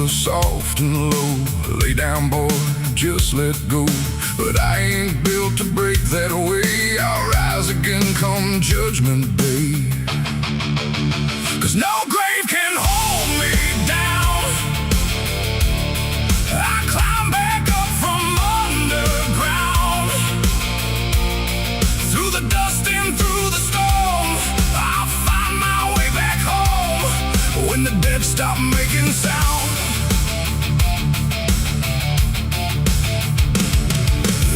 soft and low. Lay down, boy, just let go. But I ain't built to break that way. I'll rise again come judgment day. 'Cause no grave can hold me down. I climb back up from underground. Through the dust and through the storm, I'll find my way back home. When the dead stop making sound.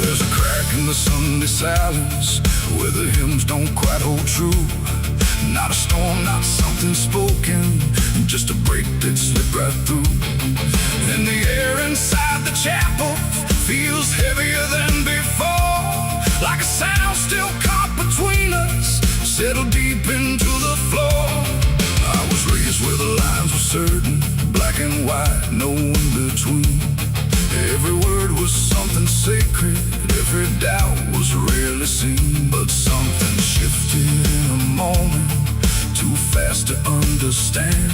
There's a crack in the Sunday silence where the hymns don't quite hold true. Not a storm, not something spoken, just a break that slipped right through. And the air inside the chapel feels heavier than before. Like a sound still caught between us, settled deep into the floor. I was raised where the lines were certain, black and white, no in between. Every word was something sacred, every doubt was rarely seen. But something shifted in a moment, too fast to understand.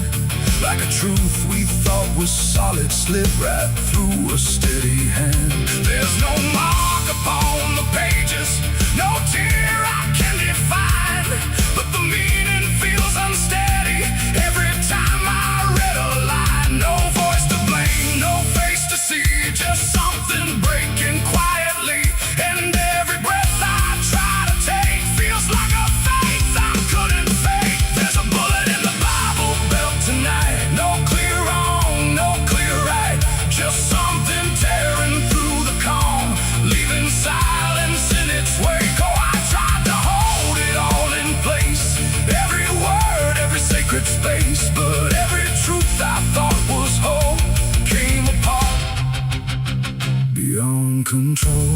Like a truth we thought was solid slipped right through a steady hand. There's no mark upon the pages, no tear I can define, but the meaning feels unsteady every time I read a line. No voice to blame, no face to see, just something breaking quietly. And every breath I try to take feels like a faith I couldn't fake. There's a bullet in the Bible belt tonight. No clear wrong, no clear right, just something tearing through the calm, leaving silence in its wake. Oh, I tried to hold it all in place, every word, every sacred space. But every truth I thought was whole came apart beyond control.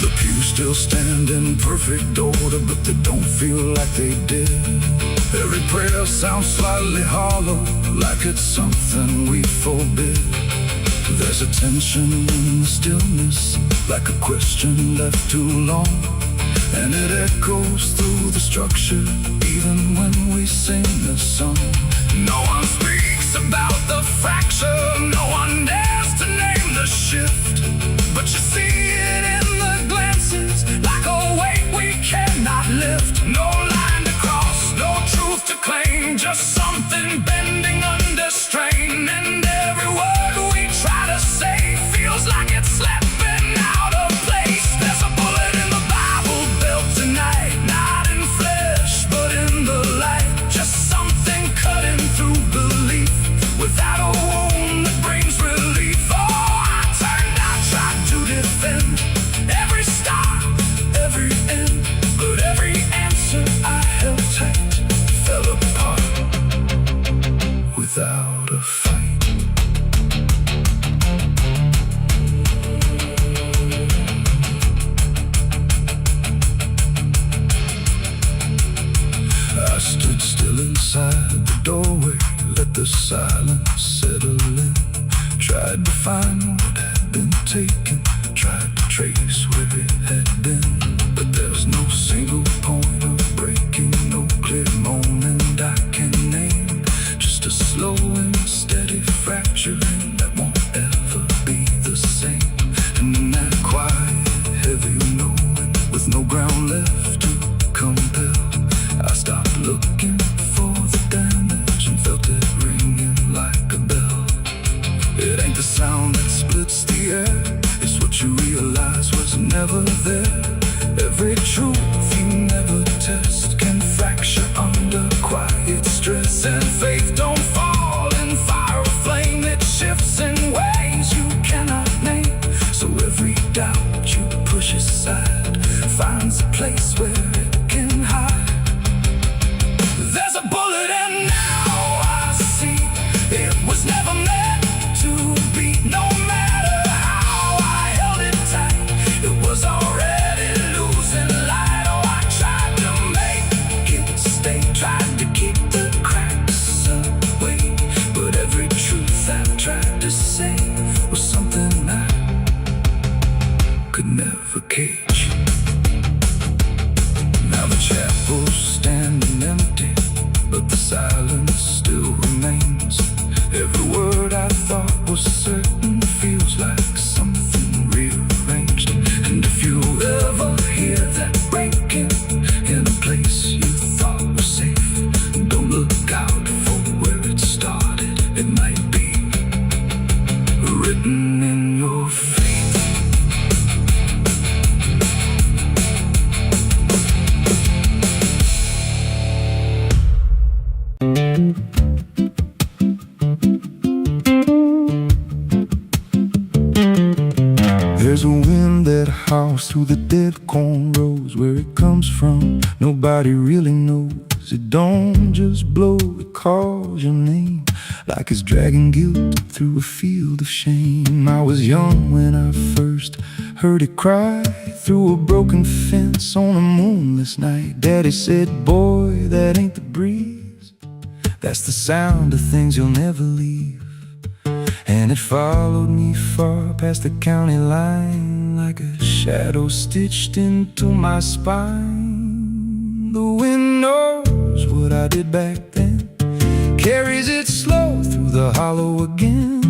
The pews still stand in perfect order, but they don't feel like they did. Every prayer sounds slightly hollow, like it's something we forbid. There's a tension in the stillness, like a question left too long. And it echoes through the structure, even when we sing the song. No one speaks about the fracture, no one dares to name the shift. But you see it in the glances, like a weight we cannot lift. No line to cross, no truth to claim, just something bending under strain. And every word we try to say feels like it's slipping out of place. There's a bullet in the Bible belt tonight, not in flesh, but in the light. Just something cutting through belief, without a wound that brings relief. Oh, I turned, I tried to defend every start, every end, but every answer I held tight fell apart without a fight. I stood still inside the doorway, let the silence settle in. Tried to find what had been taken, tried to trace where it had been. But there's no single point of breaking, no clear moment I can name. Just a slow and steady fracturing that won't ever be the same. And in that quiet, heavy knowing, with no ground left to compel, I stopped looking for the damage and felt it ringing like a bell. It ain't the sound that splits the air, it's what you realize was never there. Every truth you never test can fracture under quiet stress. And faith don't fall in fire or flame, it shifts in ways you cannot name. So every doubt you push aside finds a place where it can hide. There's a bullet and now I see it was never meant to be. No matter how I held it tight, it was already losing light. Oh, I tried to make it stay, tried to keep the cracks away. But every truth I tried to say was something I could never cage. Now the chapel's standing empty, but There's a wind that howls through the dead corn rows. Where it comes from, nobody really knows. It don't just blow, it calls your name, like it's dragging guilt through a field of shame. I was young when I first heard it cry through a broken fence on a moonless night. Daddy said, boy, that ain't the breeze, that's the sound of things you'll never leave. And it followed me far past the county line, like a shadow stitched into my spine. The wind knows what I did back then, carries it slow through the hollow again.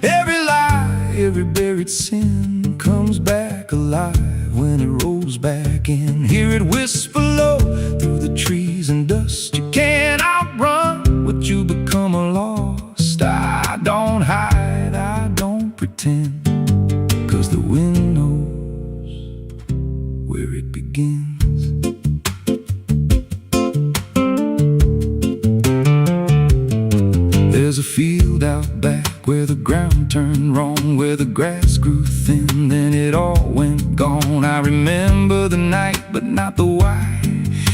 Every lie, every buried sin comes back alive when it rolls back in. Hear it whisper low through the trees and dust. You can't outrun what you become lost. I don't hide, I don't pretend, 'cause the wind knows where it begins. There's a field out back where the ground turned wrong, where the grass grew thin, then it all went gone. I remember the night, but not the why,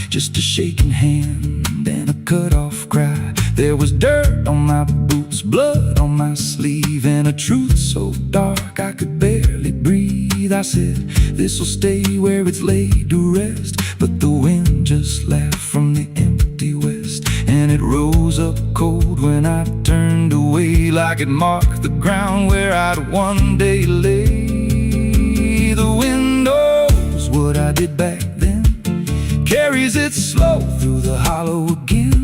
just a shaking hand and a cut-off cry. There was dirt on my boots, blood on my sleeve, and a truth so dark I could barely breathe. I said, this'll stay where it's laid to rest, but the wind just laughed from the empty west, and it rose up cold when I turned away, like it marked the ground where I'd one day lay. The wind knows what I did back then, carries it slow through the hollow again.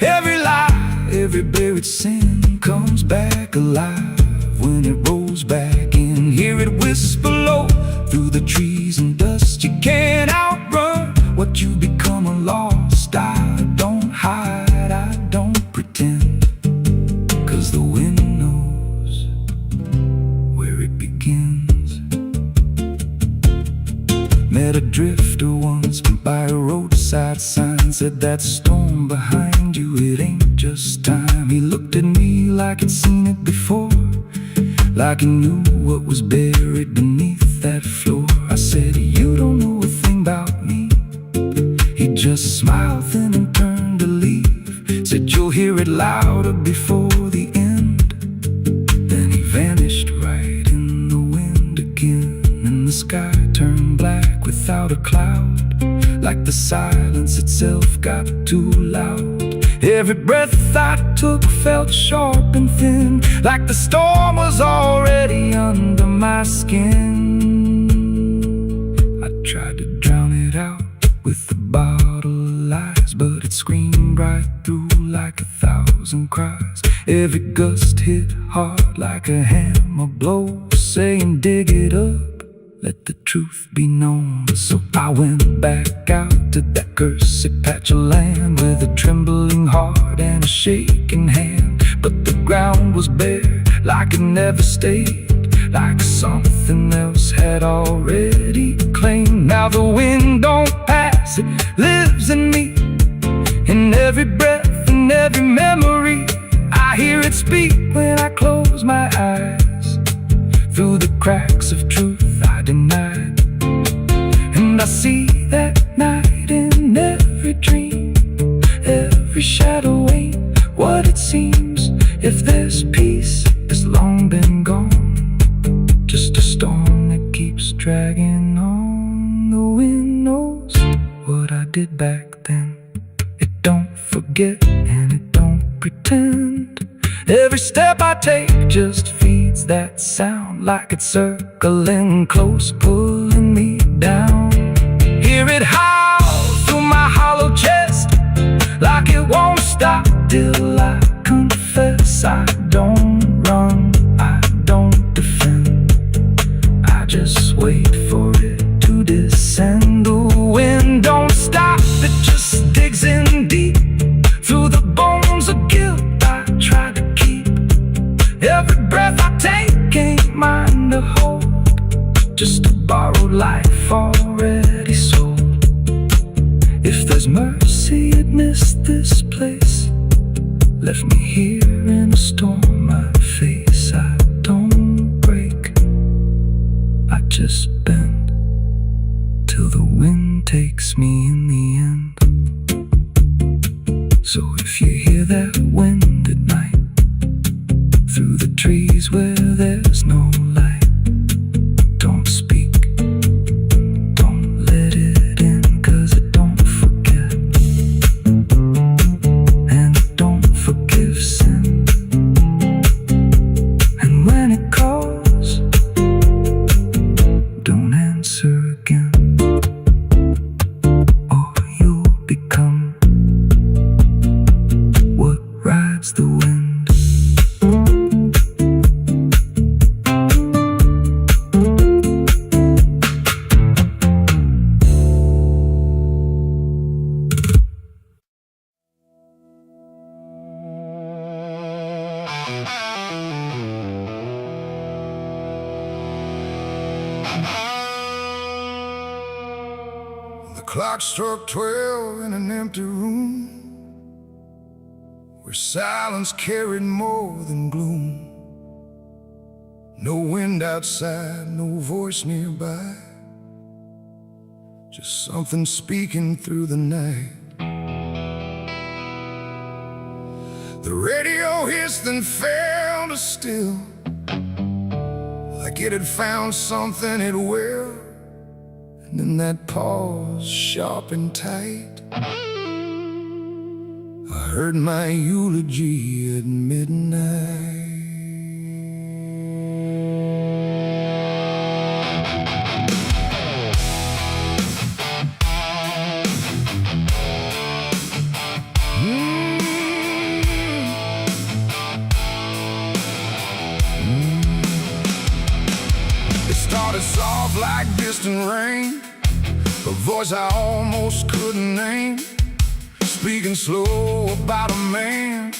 Every lie, every buried sin comes back alive when it rolls back in. Hear it whisper low through the trees and dust. You can't outrun what you become lost. I don't hide, I don't pretend, 'cause the wind knows where it begins. Met a drifter once by a roadside sign, said that storm behind you, it ain't just time. He looked at me like he'd seen it before, like he knew what was buried beneath that floor. I said, you don't know a thing about me. He just smiled thin and turned to leave, said, you'll hear it louder before the end. Then he vanished right in the wind again, and the sky turned black without a cloud, like the silence itself got too loud. Every breath I took felt sharp and thin, like the storm was already under my skin. I tried to drown it out with a bottle of lies, but it screamed right through like 1,000 cries. Every gust hit hard like a hammer blow, saying dig it up, let the truth be known. So I went back out to that cursed patch of land with a trembling heart and a shaking hand. But the ground was bare, like it never stayed, like something else had already claimed. Now the wind don't pass, it lives in me, in every breath and every memory. I hear it speak when I close my eyes, through the cracks of truth I denied. And I see that night in every dream, every shadow ain't what it seems. If there's peace, it's long been gone, just a storm that keeps dragging on. The wind knows what I did back then. It don't forget and it don't pretend. Every step I take just feeds that sound, like it's circling close, pulling me down. Hear it howl through my hollow chest, like it won't stop till I confess. I don't run, I don't defend, I just wait for it to descend. The wind don't stop, it just digs in deep, through the bones of guilt I try to keep. Every breath I take ain't mine to hold, just a borrowed life already sold. If there's mercy, it missed this place, left me here in a storm. My face, I don't break, I just bend till the wind takes me in the end. So if you hear that wind at night, through the trees where there's no light, don't speak, don't let it in, 'cause it don't forget, and it don't forgive sin. And when it calls, don't answer again, or you'll become what rides the wind. The clock struck 12 in an empty room, where silence carried more than gloom. No wind outside, no voice nearby, just something speaking through the night. The radio hissed and fell to still, like it had found something it will. And in that pause, sharp and tight, I heard my eulogy at midnight. It started soft like distant rain, a voice I almost couldn't name, speaking slow about a man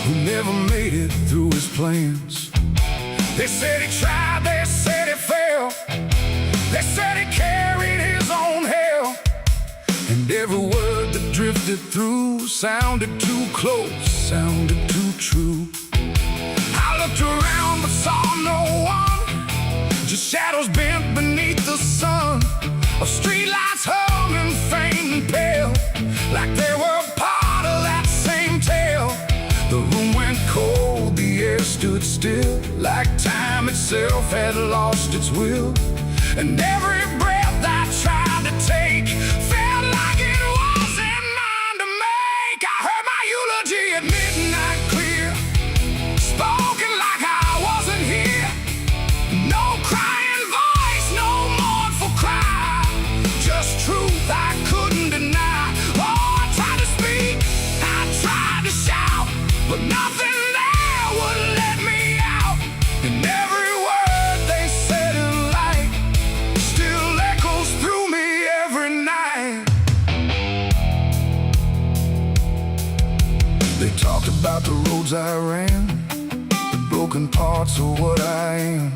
who never made it through his plans. They said he tried, they said he failed, they said he carried his own hell, and every word that drifted through sounded too close, sounded too true. I looked around but saw no one, just shadows bent beneath the sun, of streetlights humming faint and pale, like they were part of that same tale. The room went cold, the air stood still, like time itself had lost its will. And every breath I tried to take felt like it wasn't mine to make. I heard my eulogy at midnight clear, spoken like I wasn't here. No crying voice, no mournful cry, just truth I couldn't deny. Oh, I tried to speak, I tried to shout, but nothing there would let me out. And every word they said in light still echoes through me every night. They talked about the roads I ran, the broken parts of what I am,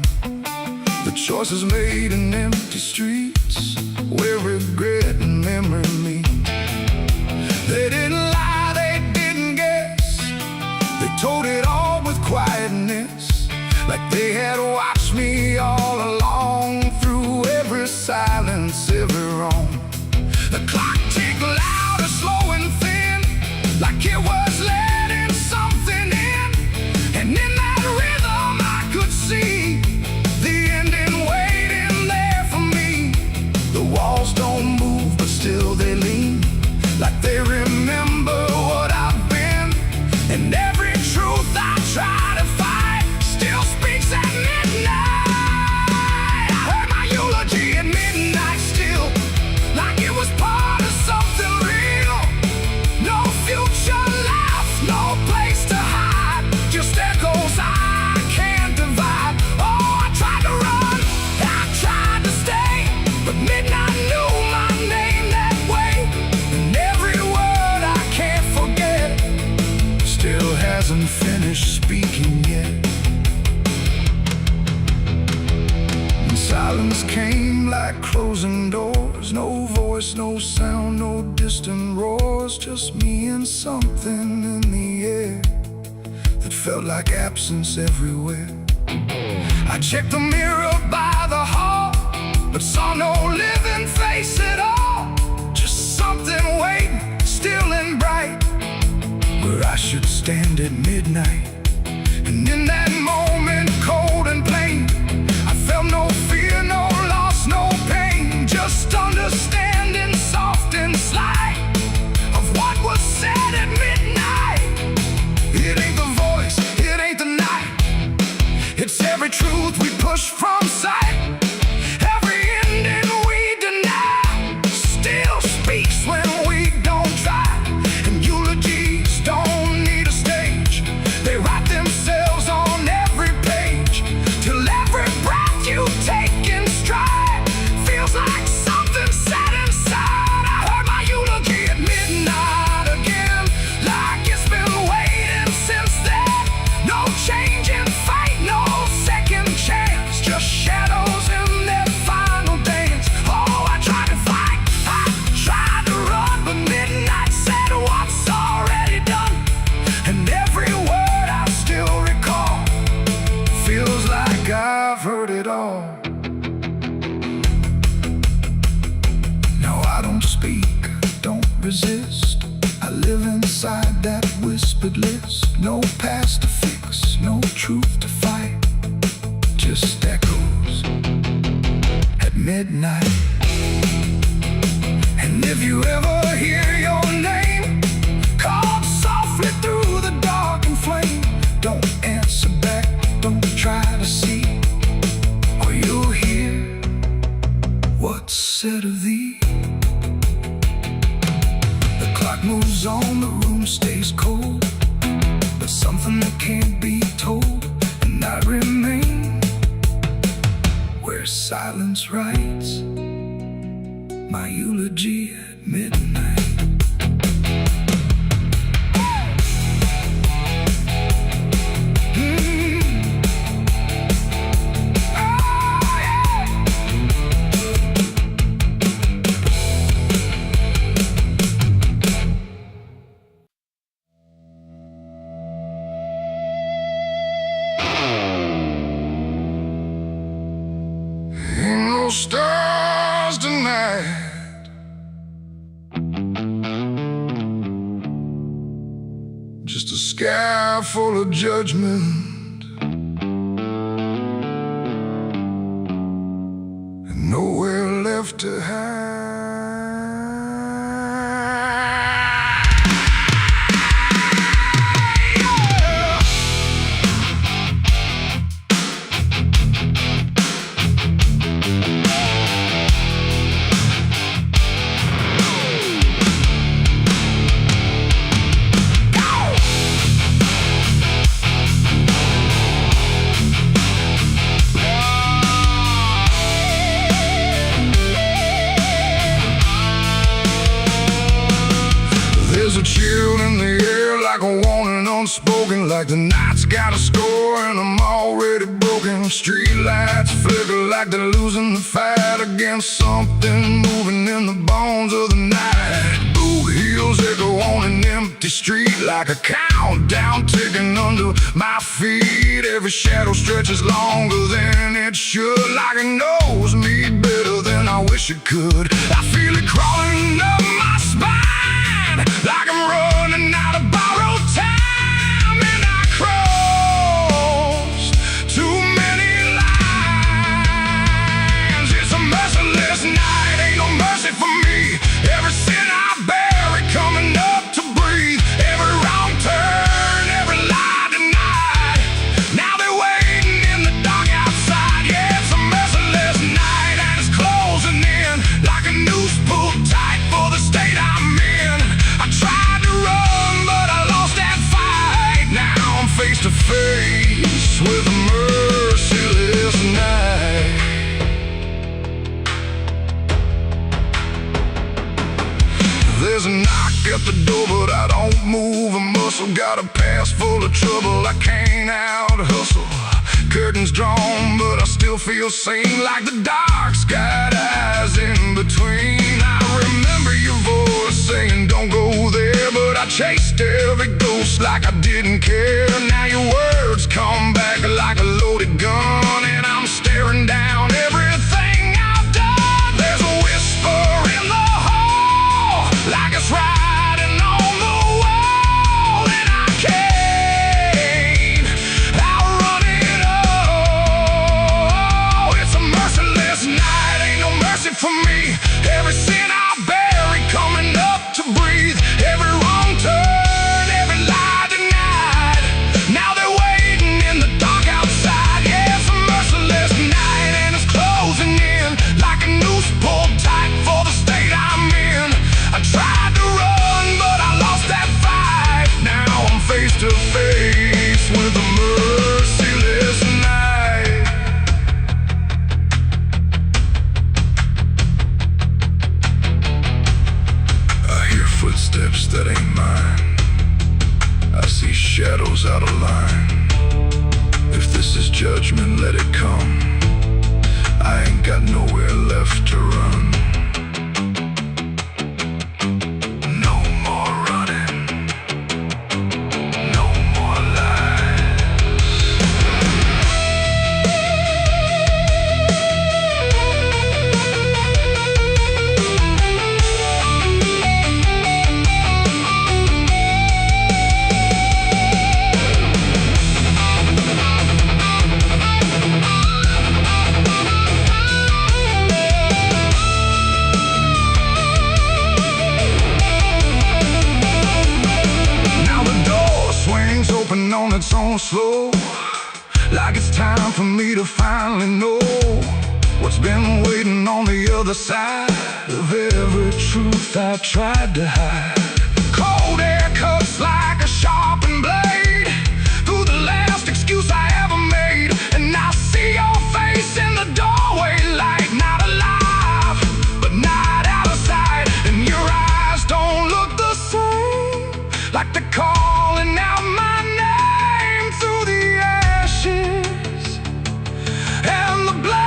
the choices made in empty streets where regret and memory meet. They didn't lie, they didn't guess, they told it all with quietness, like they had watched me all along, through every silence, every wrong. The clock ticked loud and slow and thin, like it was letting something in. And in that rhythm I could see the ending waiting there for me. The walls don't move, but still they lean, like they remember what I've been. And every truth I try to fight still speaks at midnight. I heard my eulogy at midnight still, like it was part of something real. No future left, no place to hide, just echoes I can't divide. Oh, I tried to run, I tried to stay, but midnight knew my name that way. And every word I can't forget still hasn't finished speaking yet. And silence came like closing doors, no voice, no sound, no no distant roars, just me and something in the air that felt like absence everywhere. I checked the mirror by the hall, but saw no living face at all. Just something waiting, still and bright, where I should stand at midnight. And in that moment, cold and plain, I felt no fear, no loss, no pain. Just understanding, soft and slight, of what was said at midnight. It ain't the voice, it ain't the night, it's every truth we push from sight. Every ending we deny still speaks when we don't try. And eulogies don't need a stage, they write themselves on every page, till every breath you take in stride feels like something set inside. I heard my eulogy at midnight again, like it's been waiting since then. No change in fate, no second chance, just shadows in their final dance. Oh, I tried to fight, I tried to run, but midnight said what's already done. And every word I still recall feels like I've heard it all. No, I don't speak, don't resist, I live inside that whispered list. No past to fix, no truth to fight, just echoes at midnight. And if you ever hear your name called softly through the dark and flame, don't answer back, don't try to see, or you'll hear what's said of thee. The clock moves on, the room stays cold, but something that can't be told. And I remain where silence writes my eulogy at midnight. Stars tonight, just a sky full of judgment, and nowhere left to hide. There's a chill in the air, like a warning unspoken, like the night's got a score and I'm already broken. Street lights flicker like they're losing the fight against something moving in the bones of the night. Boot heels echo on an empty street, like a countdown ticking under my feet. Every shadow stretches longer than it should, like it knows me better than I wish it could. I feel it crawling up my spine, like I'm running out of borrowed time, and I crossed too many lines. It's a merciless night, ain't no mercy for me. Every sin I bury coming up to breathe, every wrong turn, every lie denied. Now they're waiting in the dark outside. Yeah, it's a merciless night and it's closing in, like a noose pulled tight for the state I'm in. I tried to run, but I lost that fight. Now I'm face to face with a merciless night. There's a knock at the door, but I don't move a muscle. Got a past full of trouble, I can't out hustle. Curtains drawn, but I still feel sane, like the dark's got eyes in between. I remember your voice chased every ghost like I didn't care. Now your words come back like a loaded gun, and I'm staring down everything I've done. There's a whisper in the hall, like it's riding on the wall, and I can't outrun it all. It's a merciless night, ain't no mercy for me. Every sin I bury coming up to breathe. Every wrong turn, every lie denied. Now they're waiting in the dark outside. Yeah, it's a merciless night, and it's closing in like a noose pulled tight for the state I'm in. I tried to run, but I lost that fight. Now I'm face to face with a merciless night. I hear footsteps that ain't mine. I see shadows out of line. If this is judgment, let it come. I ain't got nowhere left to run. No more running. No more lies. Now the door swings open on its own slow, like it's time for me to finally know what's been waiting on the other side of every truth I tried to hide. Cold air cuts like a sharpened blade through the last excuse I ever made, and I see your face in the doorway, like not alive, but not out of sight. And your eyes don't look the same, like they're calling out my name through the ashes and the blame.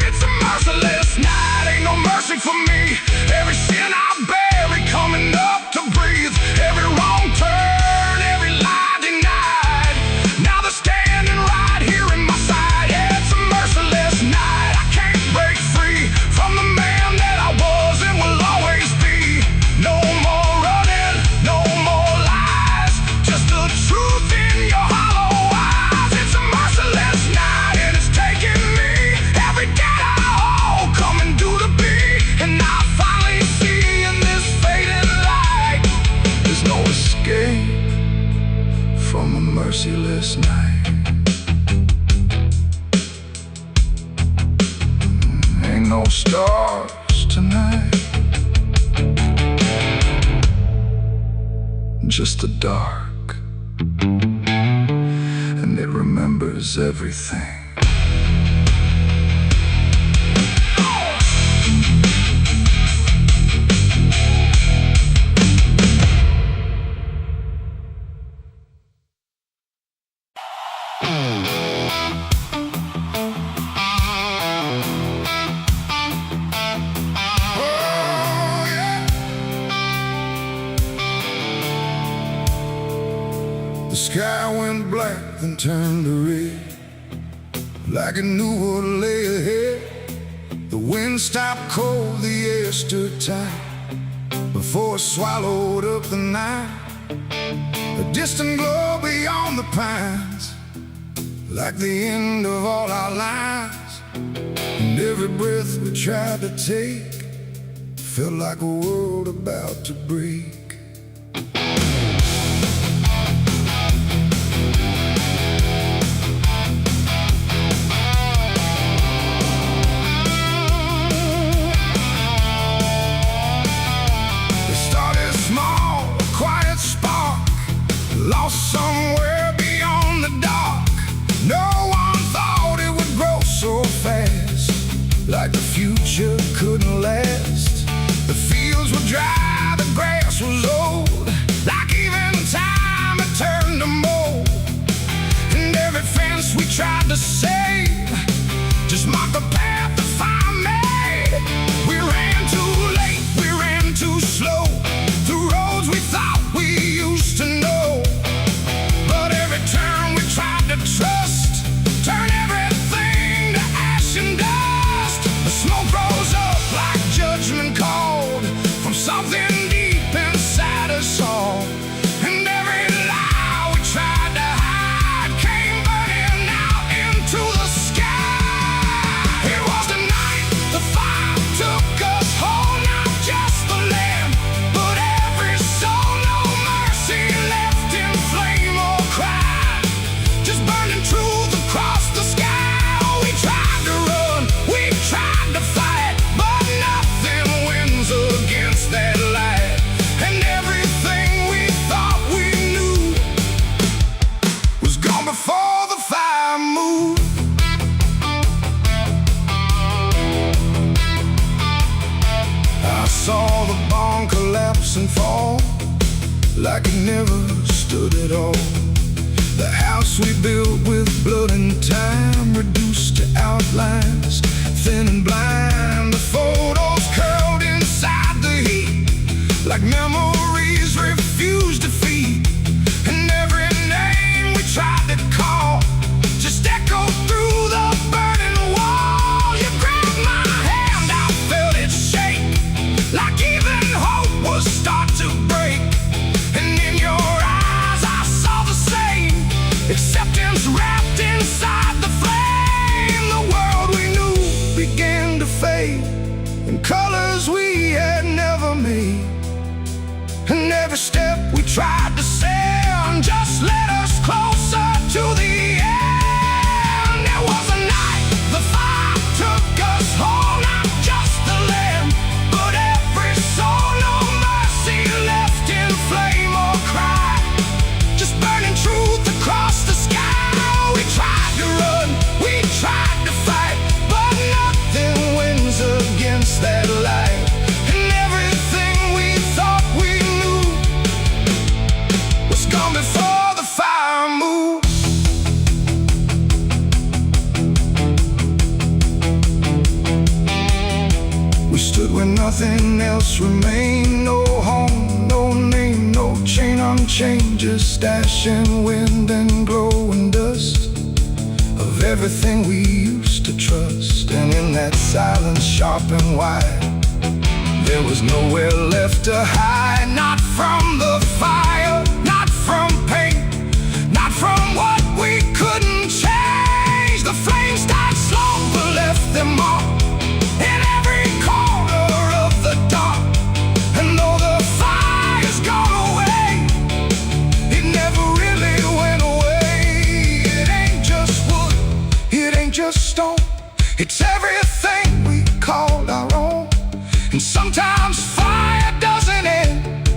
It's a merciless night, ain't no mercy for me. Every sin I bury coming up to breathe. Every wrong turn, every lie denied. Now they're standing right here in my side. Yeah, it's a merciless night. I can't break free from the man that I was and will always be. No more running, no more lies, just the truth in your hollow eyes. It's a merciless night, and it's taking me every day I hold, coming due to be. And I finally see in this fading light, there's no escape from a merciless night. Ain't no stars tonight, just the dark, and it remembers everything. The sky went black, then turned to red, like it knew what lay ahead. The wind stopped cold, the air stood tight, before it swallowed up the night. A distant glow beyond the pines, like the end of all our lives. And every breath we tried to take felt like a world about to break. Lost somewhere beyond the dark. No one thought it would grow so fast, like the future couldn't last. The fields were dry, the grass was saw the barn collapse and fall like it never stood at all. The house we built with blood and time reduced to outlines, thin and blind. The photos curled inside the heat like memories refused defeat. And every name we tried to call just echoed through the burning wall. You grabbed my hand, I felt it shake like even hope was start to break. And in your eyes I saw the same acceptance wrapped inside the flame. The world we knew began to fade in colors we had never made. And every step we tried to send just led us closer to the end. There was a night the fire took us whole, not just the land, but every soul. No mercy left in flame or cry, just burning truth across the sky. We tried to run, we tried to fight, but nothing wins against that light. And everything we thought we knew was gone before the fire moved. We stood where nothing else remained. No home, no name, no chain unchained, just ash and wind and glowing dust of everything we used to trust. And in that silence sharp and wide, there was nowhere left to hide. Not from the fire, not from pain, not from what we couldn't change. The flames died slow but left their mark in every corner of the dark. And though the fire's gone away, it never really went away. It ain't just wood, it ain't just stone, it's everything we called our own. And sometimes fire doesn't end,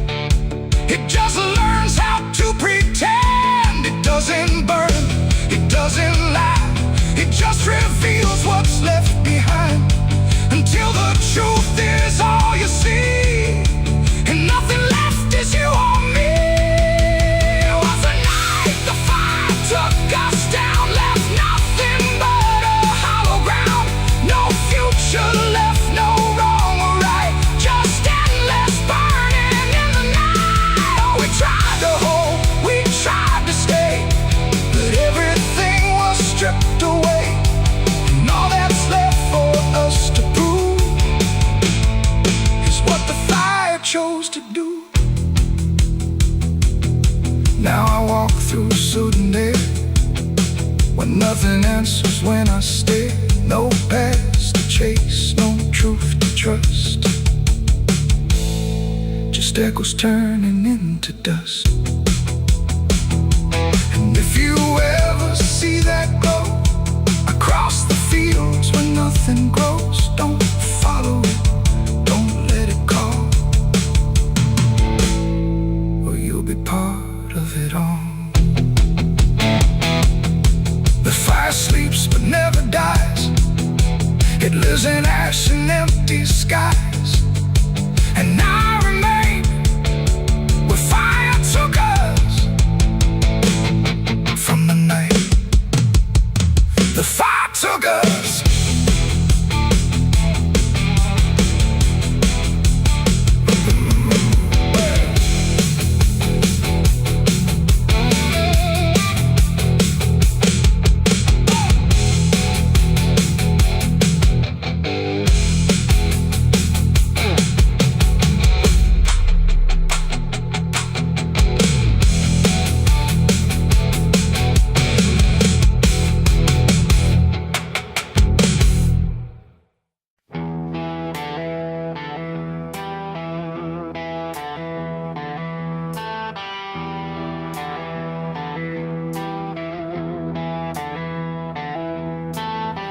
it just learns how to pretend. It doesn't burn, it doesn't lie, it just reveals what's left behind, until the truth is all you see, and nothing left is you or me. It was the night the fire took us down, left nothing but a hollow ground. No future left, no wrong or right, just endless burning in the night. Oh, we tried to hold, we tried to stay, but everything was stripped away. And all that's left for us to prove is what the fire chose to do. Now I walk through sudden air when nothing answers when I stare. No past to chase, no truth to trust, just echoes turning into dust. And if you ever see that glow across the fields where nothing grows, don't follow it, don't let it call, or you'll be part of it all. The fire sleeps but never dies, it lives in ash and empty skies. And I remain where fire took us from the night the fire took us.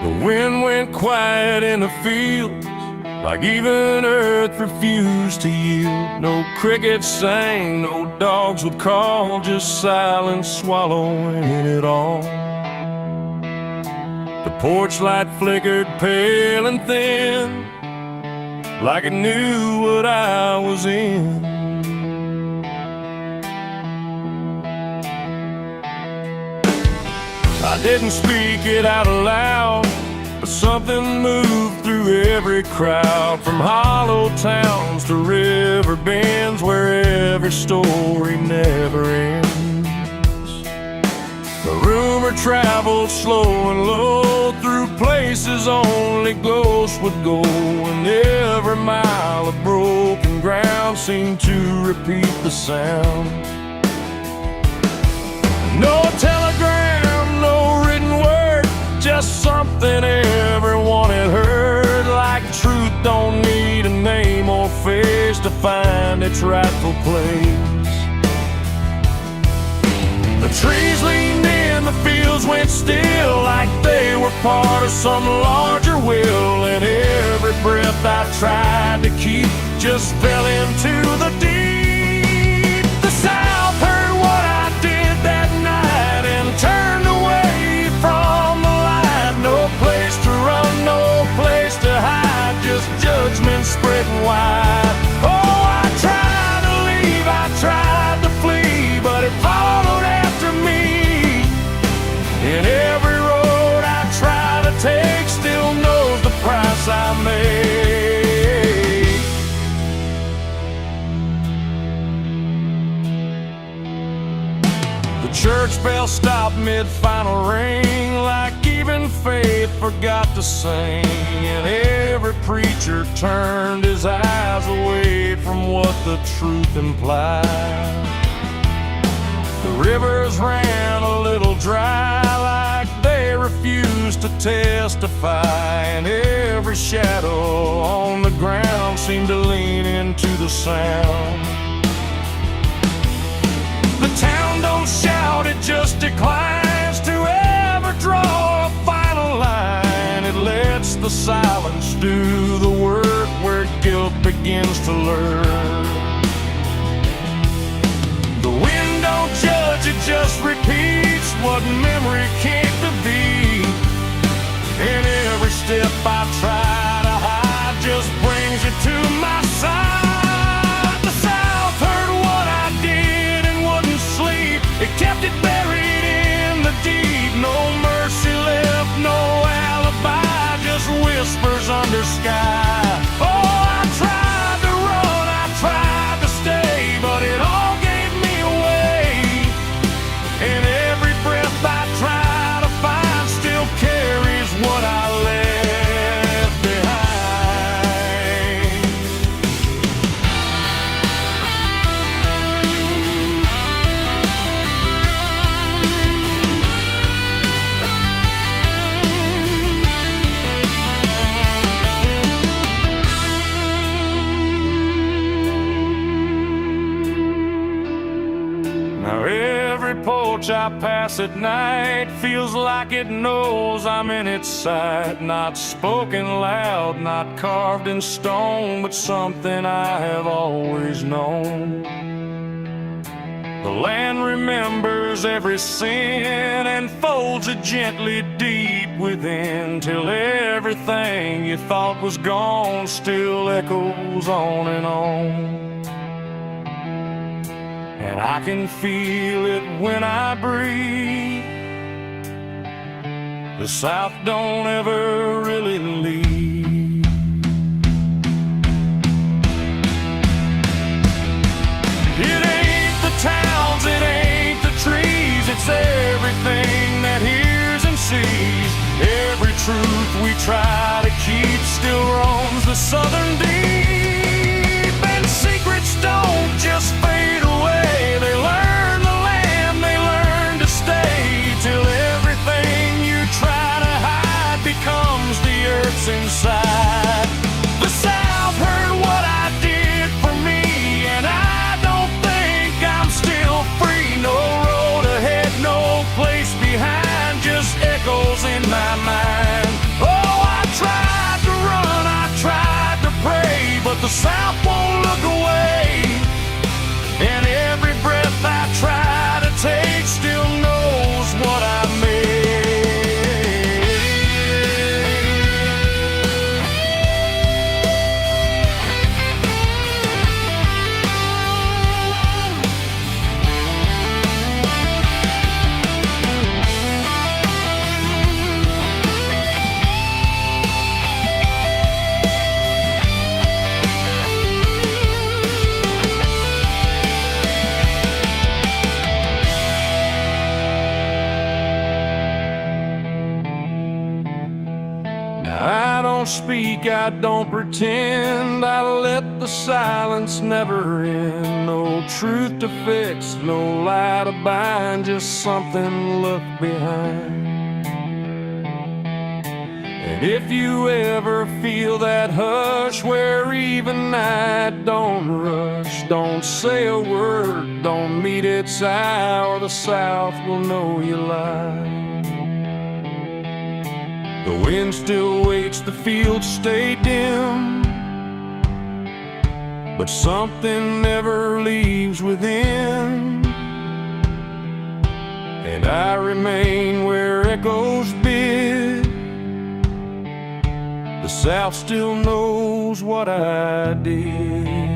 The wind went quiet in the fields, like even earth refused to yield. No crickets sang, no dogs would call, just silence swallowing it all. The porch light flickered pale and thin, like it knew what I was in. I didn't speak it out loud, but something moved through every crowd, from hollow towns to river bends, where every story never ends. The rumor traveled slow and low through places only ghosts would go, and every mile of broken ground seemed to repeat the sound. No telegram, no written word, just something everyone had heard, like truth don't need a name or face to find its rightful place. The trees leaned in, the fields went still, like they were part of some larger will, and every breath I tried to keep just fell into the deep. The South heard what I did that night and turned away from the light. No place to run, no place to hide, just judgment spreading wide. Oh, I tried to leave, I tried to flee, but it followed after me. And every road I try to take still knows the price I made. The church bell stopped mid-final ring, like even faith forgot to sing, and every preacher turned his eyes away from what the truth implied. The rivers ran a little dry, like they refused to testify, and every shadow on the ground seemed to lean into the sound. The town don't shout, it just declines to ever draw a final line. It lets the silence do the work where guilt begins to learn. The wind don't judge, it just repeats what memory can't defeat. And every step I try to hide just brings you to my side. The South heard what I did and wouldn't sleep. It kept it buried in the deep. No mercy left, no alibi, just whispers under sky. Oh, I tried to run, I tried to stay, but it all gave me away. And every breath I try to find still carries what I left behind. Now every porch I pass at night feels like it knows I'm in its sight. Not spoken loud, not carved in stone, but something I have always known. The land remembers every sin and folds it gently deep within, till everything you thought was gone still echoes on and on. And I can feel it when I breathe. The South don't ever really leave. It ain't the towns, it ain't the trees, it's everything that hears and sees. Every truth we try to keep still roams the southern deep. And secrets don't just fade away, they learn the land, they learn to stay, till everything you try to hide becomes the earth's inside. The South heard what I did for me, and I don't think I'm still free. No road ahead, no place behind, just echoes in my mind. Oh, I tried to run, I tried to pray, but speak, I don't pretend. I let the silence never end. No truth to fix, no lie to bind, just something left behind. And if you ever feel that hush where even night don't rush, don't say a word, don't meet its eye, or the South will know you lie. The wind still waits, the fields stay dim, but something never leaves within. And I remain where echoes bid. The South still knows what I did.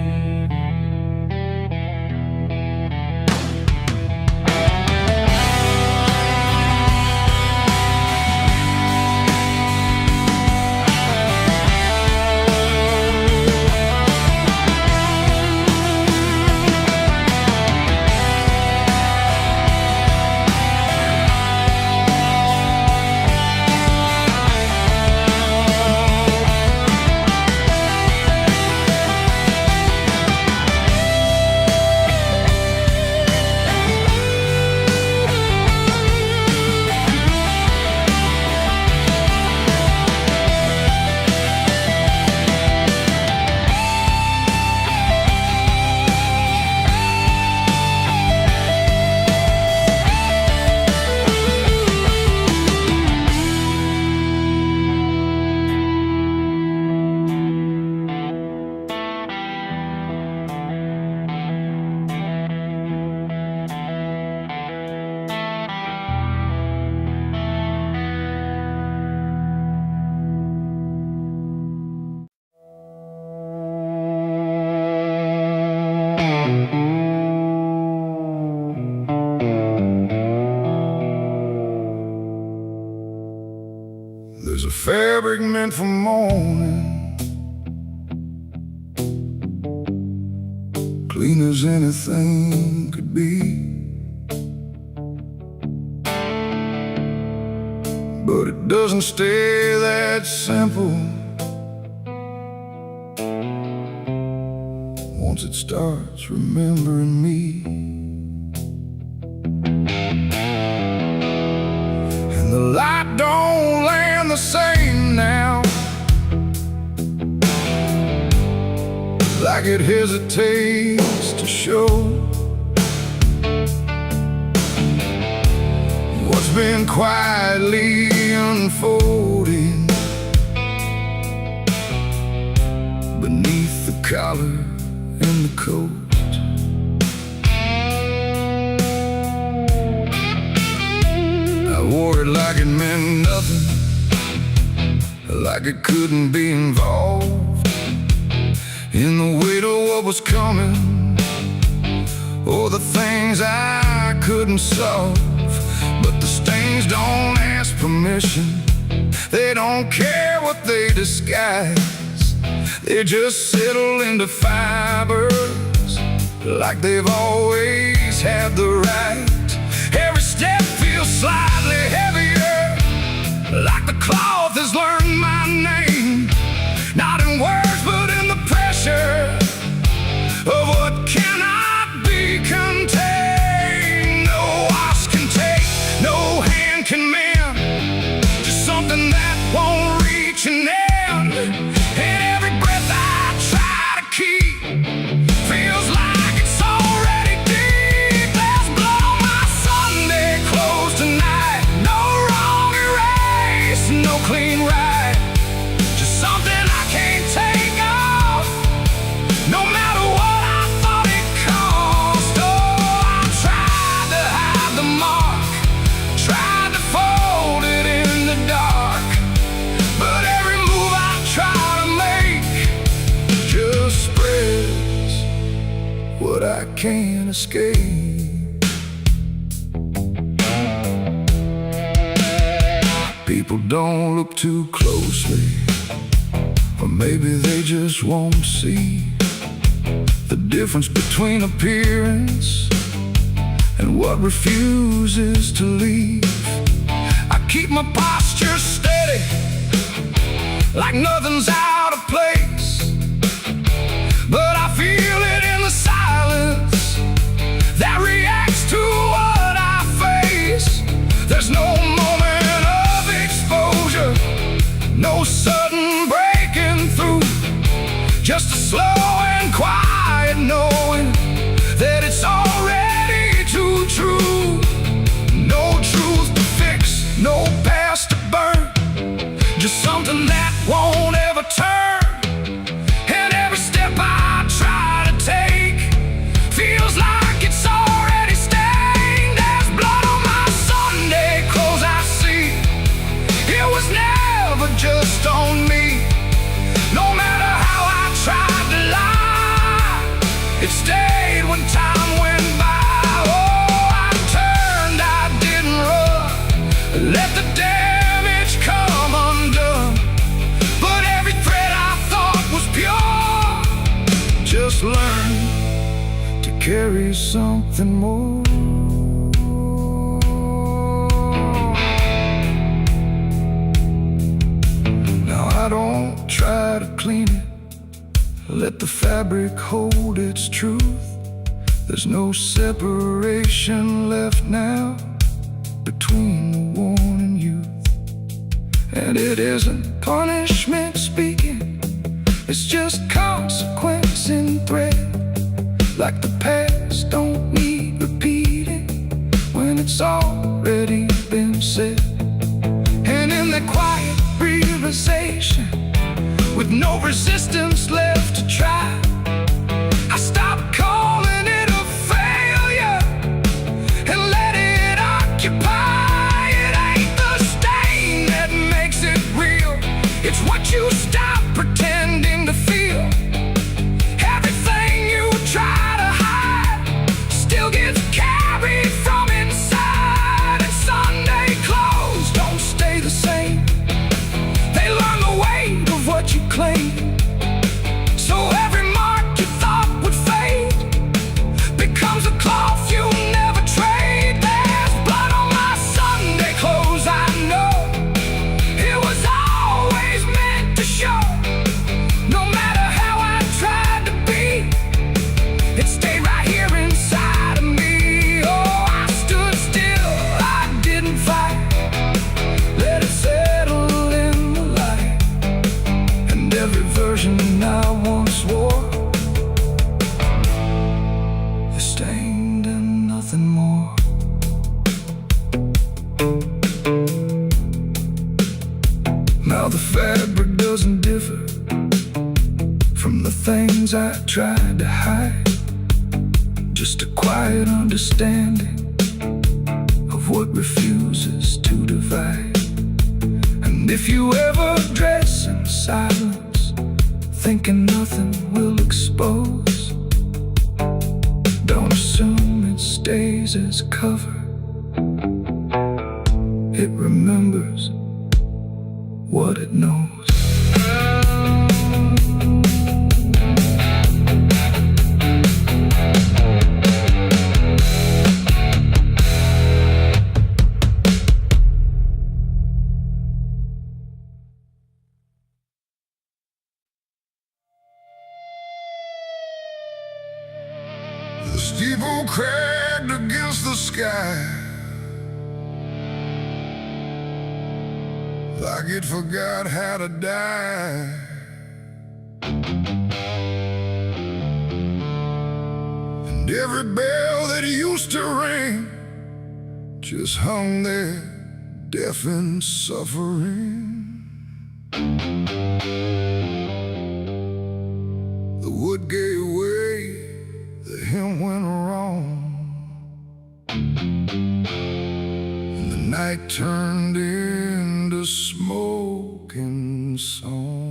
There's a fabric meant for mourning, clean as anything could be, but it doesn't stay that simple. Once it starts remembering me, and the light don't land the same now, like it hesitates to show what's been quietly unfolding beneath the collar and the coat. I wore it like it meant nothing, like it couldn't be involved in the weight of what was coming, or the things I couldn't solve. But the stains don't ask permission, they don't care what they disguise, they just settle into fibers like they've always had the right. Every step feels slightly heavier, like the cloth has learned my name, not in words but in the pressure of what cannot be contained. No wash can take, no hand can mend, just something that won't reach an end. And every breath I try to keep feels like it's already deep. There's blood on my Sunday clothes tonight, no wrong erase, no clean right, just something I can't take off, no matter what I thought it cost. Oh, I tried to hide the mark, tried to fold it in the dark, but every move I try to make just spreads what I can't escape. People don't look too closely, or maybe they just won't see the difference between appearance and what refuses to leave. I keep my posture steady, like nothing's out of place. But I feel it in the silence that reacts to what I face. There's no moment of exposure, no sudden breaking through, just a slow and quiet knowing that it's already too true. No truth to fix, no past to burn, just something that won't ever turn. And every step I try to take feels like it's already stained. There's blood on my Sunday clothes, I see. It was never just on me. No matter how I tried to lie, it stayed when time went by. Oh, I turned, I didn't run, let the damage come undone. But every thread I thought was pure just learned to carry something more. Now I don't try to clean it, let the fabric hold its truth. There's no separation left now between the worn and youth. And it isn't punishment speaking, it's just consequence in thread. Like the past don't need repeating when it's already been said. And in that quiet realization, with no resistance left to try, I stopped calling it a failure and let it occupy. It ain't the stain that makes it real, it's what you stop pretending to feel. Everything you try to hide still gets carried from inside. And Sunday clothes don't stay the same, they learn the weight of what you claim. So every mark you thought would fade becomes a cloth you never trade. There's blood on my Sunday clothes, I know. It was always meant to show. No matter how I tried to be, it stayed right here inside of me. Oh, I stood still, I didn't fight, let it settle in the light. And every version I once wore is stained and nothing more. Now the fabric doesn't differ from the things I tried to hide, just a quiet understanding of what refuses to divide. And if you ever dress in silence, thinking nothing will expose, don't assume it stays as cover. It remembers what it knows. The steeple cracked against the sky, like it forgot how to die. And every bell that used to ring just hung there, deaf and suffering. The wood gave way, the hymn went wrong, and the night turned into smoking song.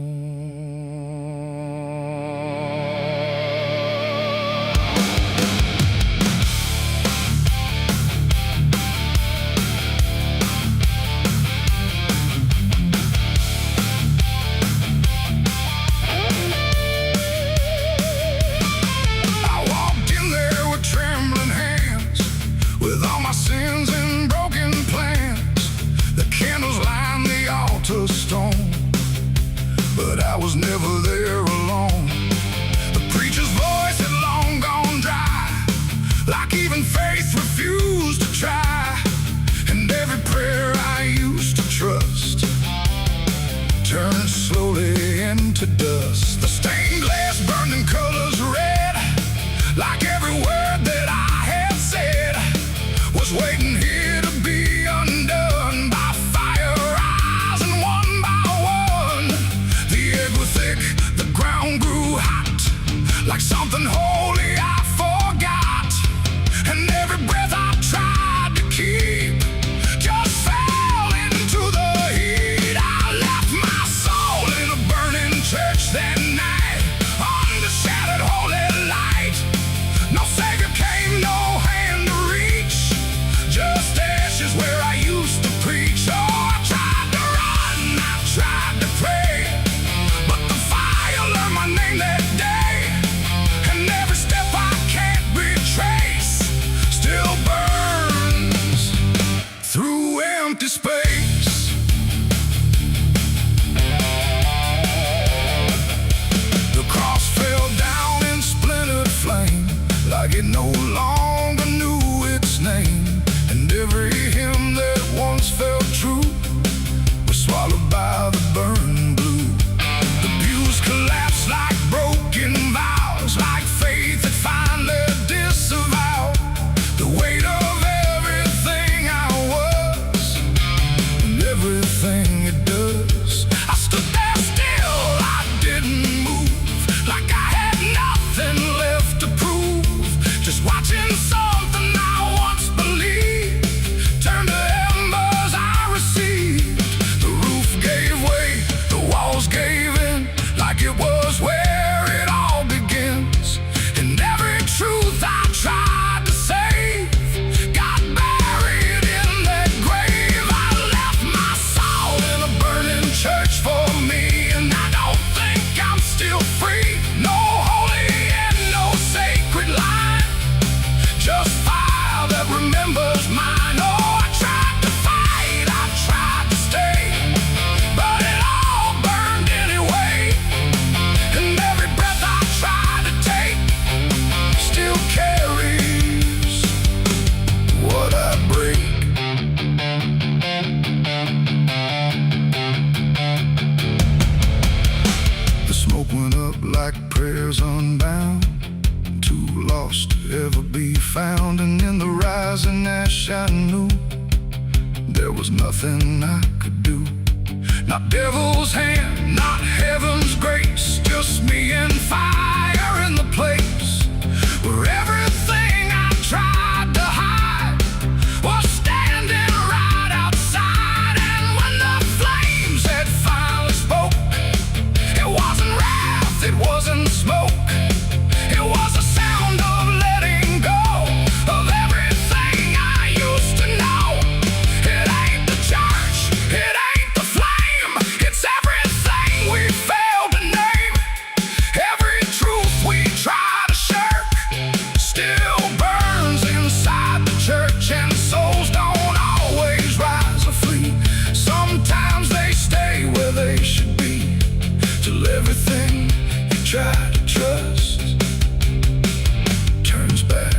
like every word that I had said was waiting here to be undone by fire rising one by one. The air grew thick, the ground grew hot, like something holy I forgot. And every breath I tried to keep just fell into the heat. I left my soul in a burning church that night, under shattered holy light. No savior came, no hand to reach, just ashes where I used to preach. Oh, I tried to run, I tried to pray, but the fire learned my name that day. And every step I can't retrace still burns through empty space. The cross fell down in splintered flame, like it no longer knew its name. And every hymn that once felt true was swallowed by the burning blue. The pews collapsed like broken vows, like faith that finally disavowed the weight of everything I was and everything it does. I stood there still, I didn't move, like I had nothing left to prove, just watching something I once believed turn to embers I received. The roof gave way, the walls gave in, like it was where it all begins. And every truth I tried to save got buried in that grave. I left my soul in a burning church for me, and I don't think I'm still free. No holy and no sacred line, just fire that remembers mine. Oh, I tried to fight, I tried to stay, but it all burned anyway. And every breath I tried to take still carries what I break. The smoke went up like prayers unbound, too lost to ever be found. And in the rising ash I knew there was nothing I could do. Not devil's hand, not heaven's grace, just me and fire in the place where everything I tried to hide was standing right outside. And when the flames had finally spoke, it wasn't wrath, it wasn't smoke, it was a sound of letting go of everything I used to know. It ain't the church, it ain't the flame, it's everything we failed to name. Every truth we try to shirk still burns inside the church. And souls don't always rise or flee, sometimes they stay where they should be, till everything you try to trust turns back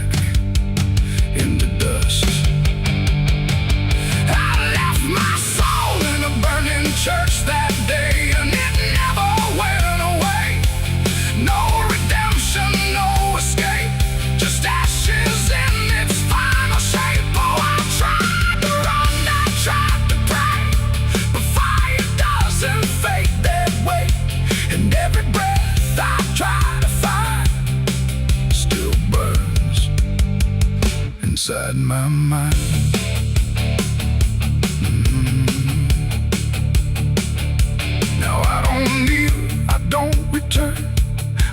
into dust. I left my soul in a burning church that day, and it never went away. No redemption, no escape, just ashes in its final shape. Oh, I tried to run, I tried to pray, but fire doesn't fade that way. And every breath I try to find still burns inside my mind. Now I don't kneel, I don't return,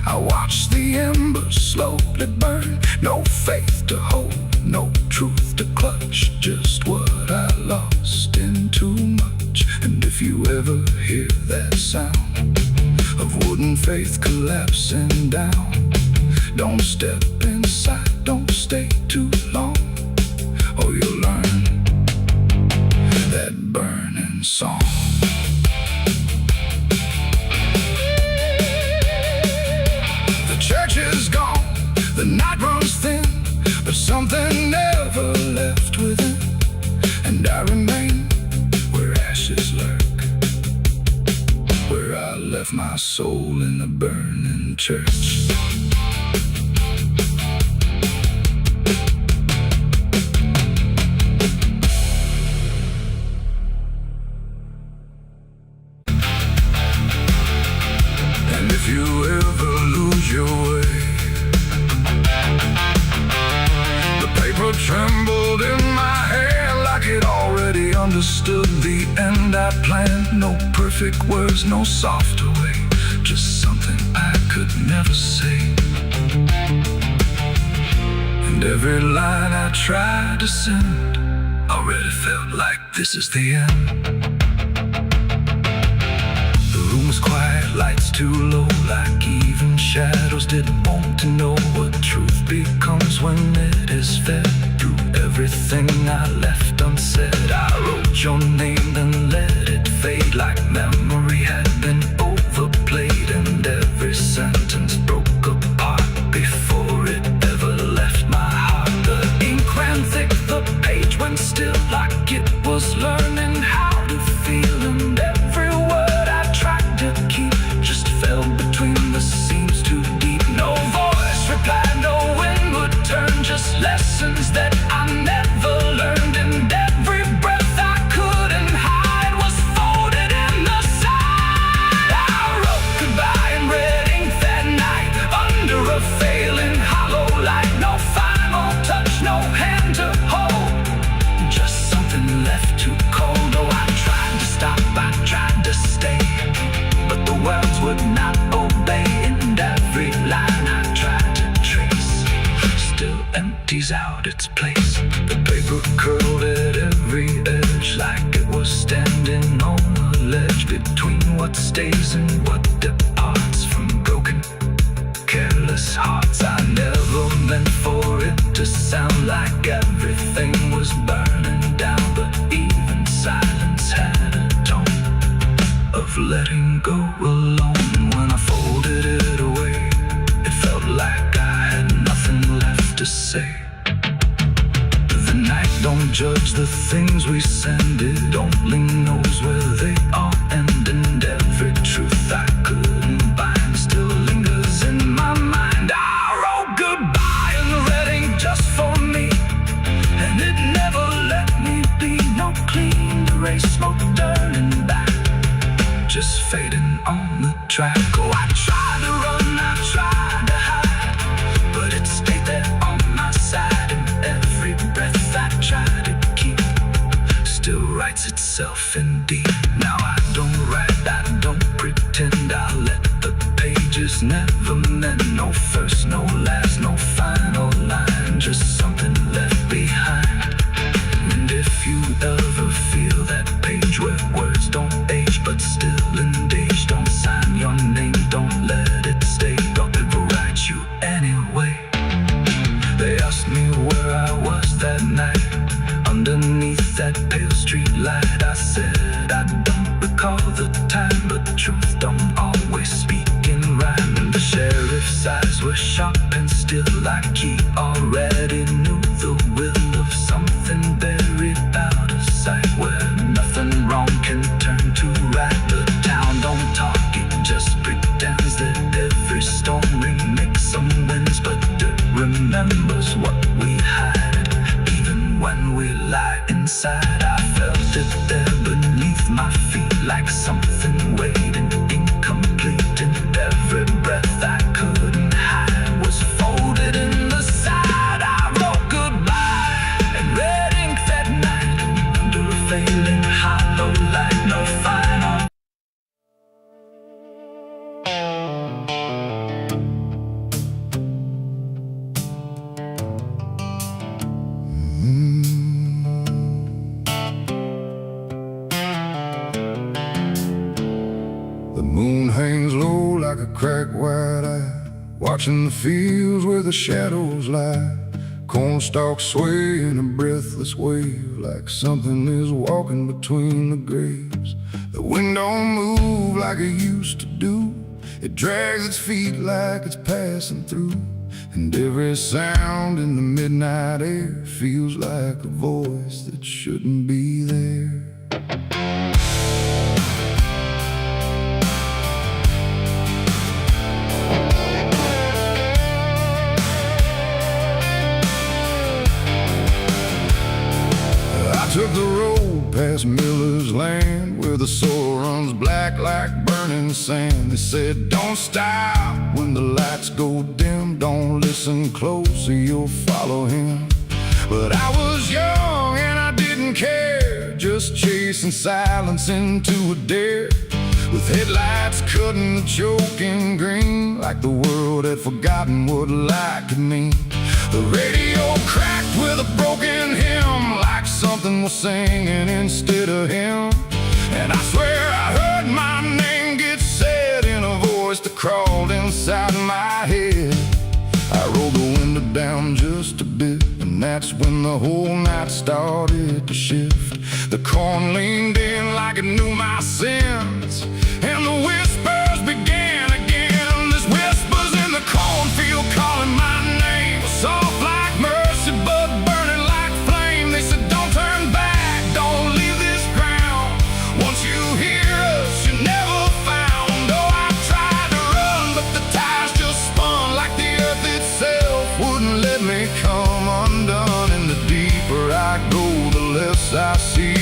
I watch the embers slowly burn. No faith to hold, no truth to clutch, just what I lost in too much. And if you ever hear that sound of wooden faith collapsing down, don't step inside, don't stay too long, or you'll learn that burning song. The church is gone, the night runs thin, but something never left within. And I remain where ashes lurk, where I left my soul in the burning church. understood the end I planned. No perfect words, no softer way, just something I could never say. And every line I tried to send already felt like this is the end. The room was quiet, lights too low, like even shadows didn't want to know what truth becomes when it is fed. Through everything I left unsaid, I wrote your name, then let it fade like memory had been overplayed. And every sentence broke apart before it ever left my heart. The ink ran thick, the page went still, like it was learning how to feel. And every word I tried to keep just fell between the seams too deep. No voice replied, no wind would turn, just lessons that I never learned. And every breath I couldn't hide was folded in the side. I wrote goodbye in red ink that night, under a failing hollow light. No final touch, no hand to hold, just something left too cold. Oh, I tried to stop, I tried to stay, but the words would not obey. And every line I tried to trace still empties out its place. The paper curled at every edge, like it was standing on a ledge between what stays and what departs from broken, careless hearts. I never meant for it to sound like everything was burning down, but even silence had a tone of letting go alone. When I folded it away, it felt like I had nothing left to say. The night don't judge the things we send, it only knows where they all end. And every truth I couldn't bind still lingers in my mind. I wrote goodbye in red ink just for me, and it never let me be. No clean erase, smoke turning back, just fading on the track. Oh, I tried to run, I tried to hide, but it stayed there on my side. And every breath I tried to keep still writes itself in deep. Now I don't write, I don't pretend, I let the pages never meant. No first, no last, no final line, just something left behind. And if you ever feel that page where words don't age but still engage, don't sign your name, don't let it stay, don't ever write you anyway. They asked me where I was that night, underneath that pale street light. I said I don't recall the time, but the truth don't always speak in rhyme. And the sheriff's eyes were sharp and still, like he already knew the will of something buried out of sight, where nothing wrong can turn to right. The town don't talk, it just pretends that every storm remakes some winds, but it remembers what we hide. Even when we lie inside, I felt it there beneath my feet, like something waiting incomplete. And every breath I couldn't hide was folded in the side. I wrote goodbye in red ink that night, under a failing hollow light. No final. The moon hangs low like a cracked white eye, watching the fields where the shadows lie. Corn stalks sway in a breathless wave, like something is walking between the graves. The wind don't move like it used to do, it drags its feet like it's passing through. And every sound in the midnight air feels like a voice that shouldn't be there. Took the road past Miller's land, where the soil runs black like burning sand. They said don't stop when the lights go dim, don't listen close or you'll follow him. But I was young and I didn't care, just chasing silence into a dare, with headlights cutting the choking green, like the world had forgotten what light could mean. The radio cracked with a broken hymn, like something was singing instead of him. And I swear I heard my name get said in a voice that crawled inside my head. I rolled the window down just a bit, and that's when the whole night started to shift. The corn leaned in like it knew my sins, and the whispers began again. There's whispers in the cornfield calling my name, soft like mercy but burning like flame. They said don't turn back, don't leave this ground. Once you hear us, you're never found. Oh, I tried to run, but the tires just spun like the earth itself wouldn't let me come undone. And the deeper I go, the less I see.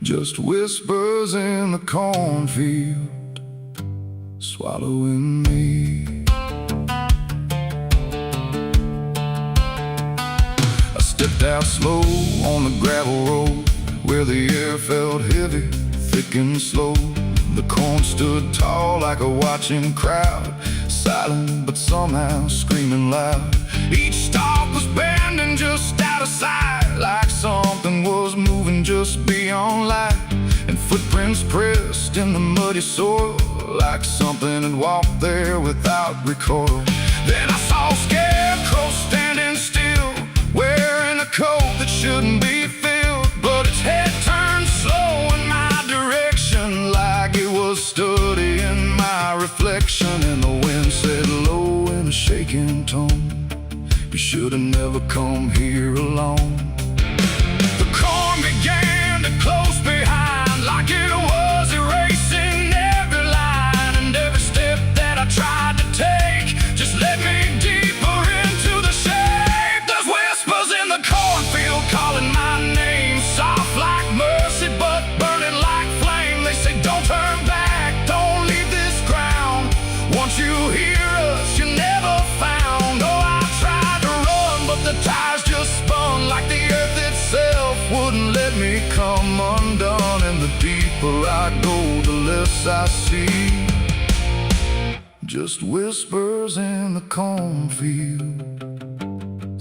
Just whispers in the cornfield, swallowing me. I stepped out slow on the gravel road, where the air felt heavy, thick and slow. The corn stood tall like a watching crowd, silent but somehow screaming loud. Each stalk was bending just out of sight, like something was moving just beyond light. And footprints pressed in the muddy soil, like something had walked there without recoil. Then I saw a scarecrow standing still, wearing a coat that shouldn't be filled, but its head turned slow in my direction, like it was studying my reflection. And the wind said low in a shaking tone, you should have never come here alone. The corn began to close behind, like it was erasing every line. And every step that I tried to take just led me deeper into the shade. There's whispers in the cornfield calling my name, soft like mercy but burning like flame. They say don't turn back, don't leave this ground. Once you hear us, you're never found. Oh, I tried to run, but the tires just spun, like the earth itself wouldn't let me come undone. And the deeper I go, the less I see. Just whispers in the cornfield,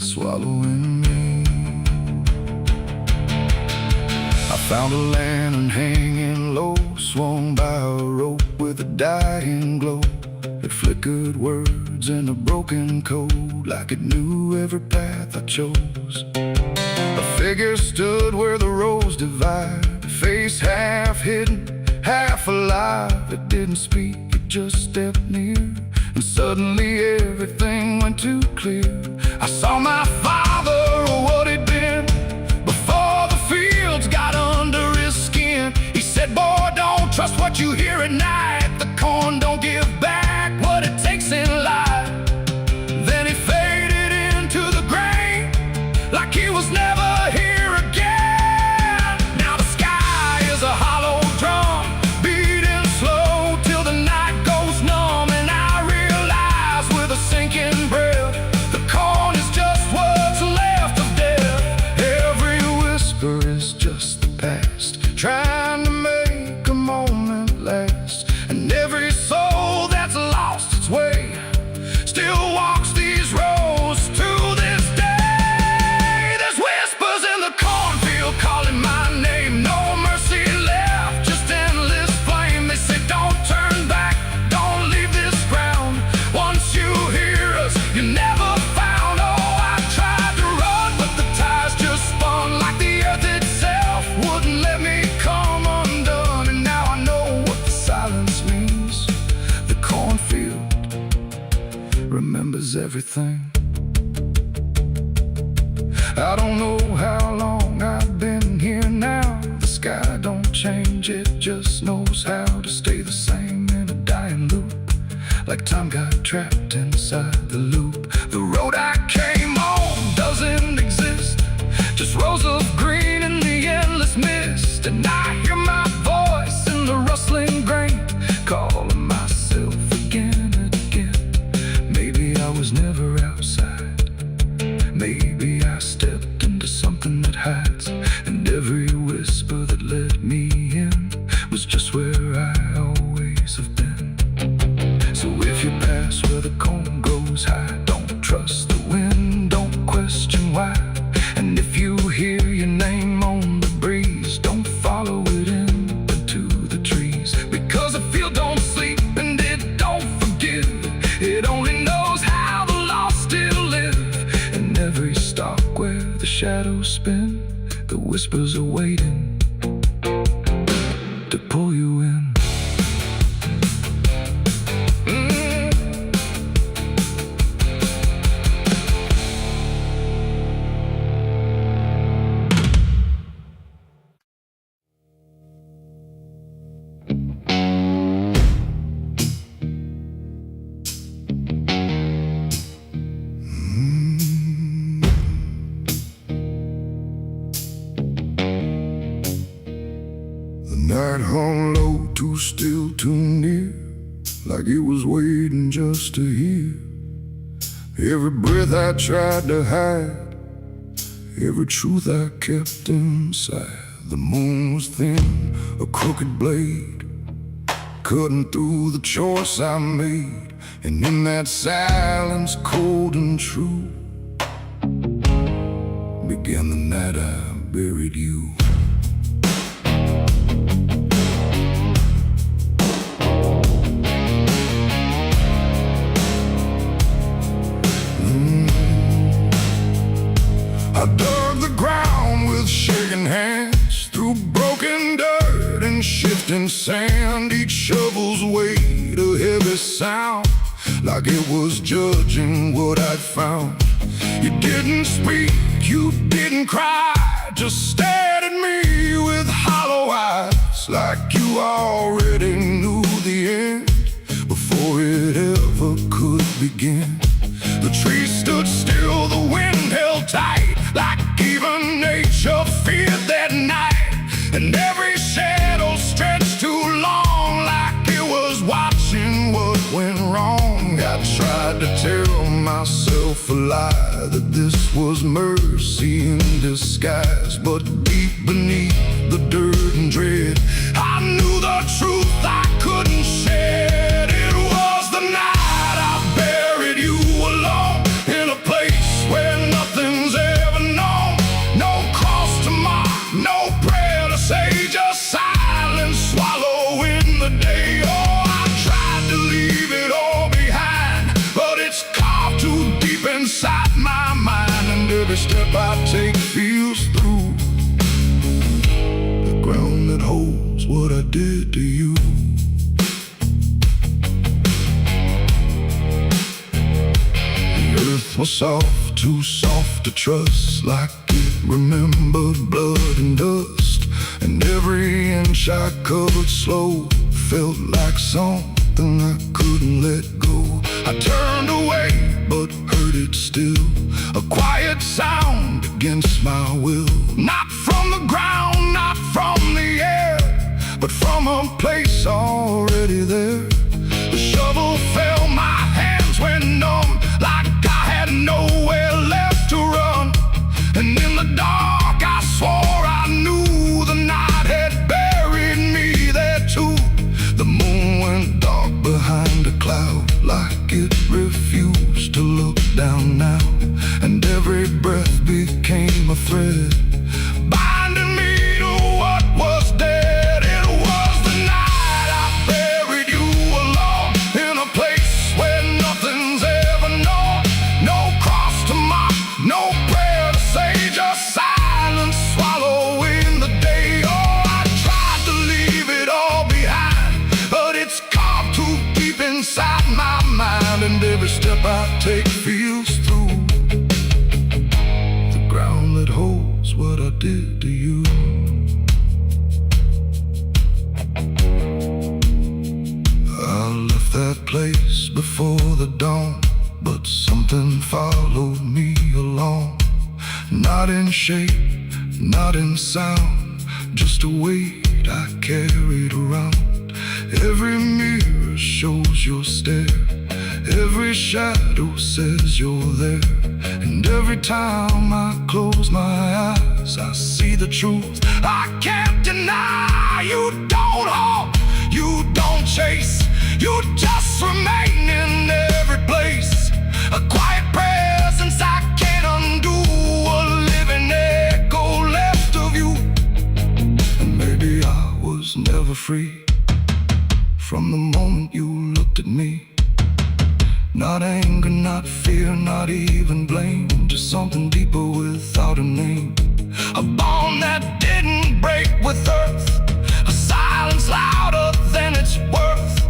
swallowing me. I found a lantern hanging low, swung by a rope with a dying glow. It flickered words in a broken code, like it knew every path I chose. A figure stood where the roads divide, face half hidden, half alive. It didn't speak, it just stepped near, and suddenly everything went too clear. I saw my father, or what he'd been, before the fields got under his skin. He said, boy, don't trust what you hear at night. The corn don't give back what it takes in life. Then he faded into the grain, like he was never here again. Now the sky is a hollow drum, beating slow till the night goes numb. And I realize with a sinking breath, the corn is just what's left of death. Every whisper is just the past, trying to make a moment last. And every soul that's lost its way still walks these roads to this day. There's whispers in the cornfield calling my name, no mercy left, just endless flame. They say don't turn back, don't leave this ground. Once you hear us, you're never found. Oh, I tried to run, but the tires just spun, like the earth itself wouldn't let me come undone. And now I know what the silence means. The cornfield remembers everything. I don't know how long I've been here now. The sky don't change, it just knows how to stay the same in a dying loop, like time got trapped inside the loop. The road I came on doesn't exist, just rows of green in the endless mist. And I hear my voice in the rustling grain, calling myself again and again. Maybe I was never outside, maybe I stepped into something that hides. And every shadows spin, the whispers are waiting to pull you in. Night hung low, too still, too near, like it was waiting just to hear. Every breath I tried to hide, every truth I kept inside. The moon was thin, a crooked blade, cutting through the choice I made. And in that silence, cold and true, began the night I buried you. I dug the ground with shaking hands, through broken dirt and shifting sand. Each shovel's weight a heavy sound, like it was judging what I'd found. You didn't speak, you didn't cry, just stared at me with hollow eyes, like you already knew the end before it ever could begin. The trees stood still, the wind held tight, like even nature feared that night. And every shadow stretched too long, like it was watching what went wrong. I tried to tell myself a lie, that this was mercy in disguise. But deep beneath the dirt and dread, I knew the truth I couldn't shed. It was the night I buried you alone, in a place where nothing's ever known. No cross to mark, no prayer to say, just silence swallowing the day. Oh, I tried to leave it all behind, but it's carved too deep inside my mind. And every step I take feels through the ground that holds what I did to you. Earth was soft, too soft to trust, like it remembered blood and dust. And every inch I covered slow felt like something I couldn't let go. I turned away, but heard it still, a quiet sound against my will. Not from the ground, not from the air, but from a place already there. The shovel fell, my hands went numb, like I had nowhere left to run. And in the dark I swore I knew the night had buried me there too. The moon went dark behind a cloud, like it refused to look down now. And every breath became a thread, binding me to what was dead. It was the night I buried you alone, in a place where nothing's ever known. No cross to mark, no prayer to say, just silence swallowing the day. Oh, I tried to leave it all behind, but it's carved too deep inside my mind. And every step I take feels through the ground that holds what I did to you. I left that place before the dawn, but something followed me along. Not in shape, not in sound, just a weight I carried around. Every mirror shows your stare, every shadow says you're there. And every time I close my eyes, I see the truth I can't deny. You don't halt, you don't chase, you just remain in every place. A quiet presence I can't undo, a living echo left of you. And maybe I was never free from the moment you looked at me. Not anger, not fear, not even blame, just There's something deeper without a name, a bond that didn't break with earth, a silence louder than its worth.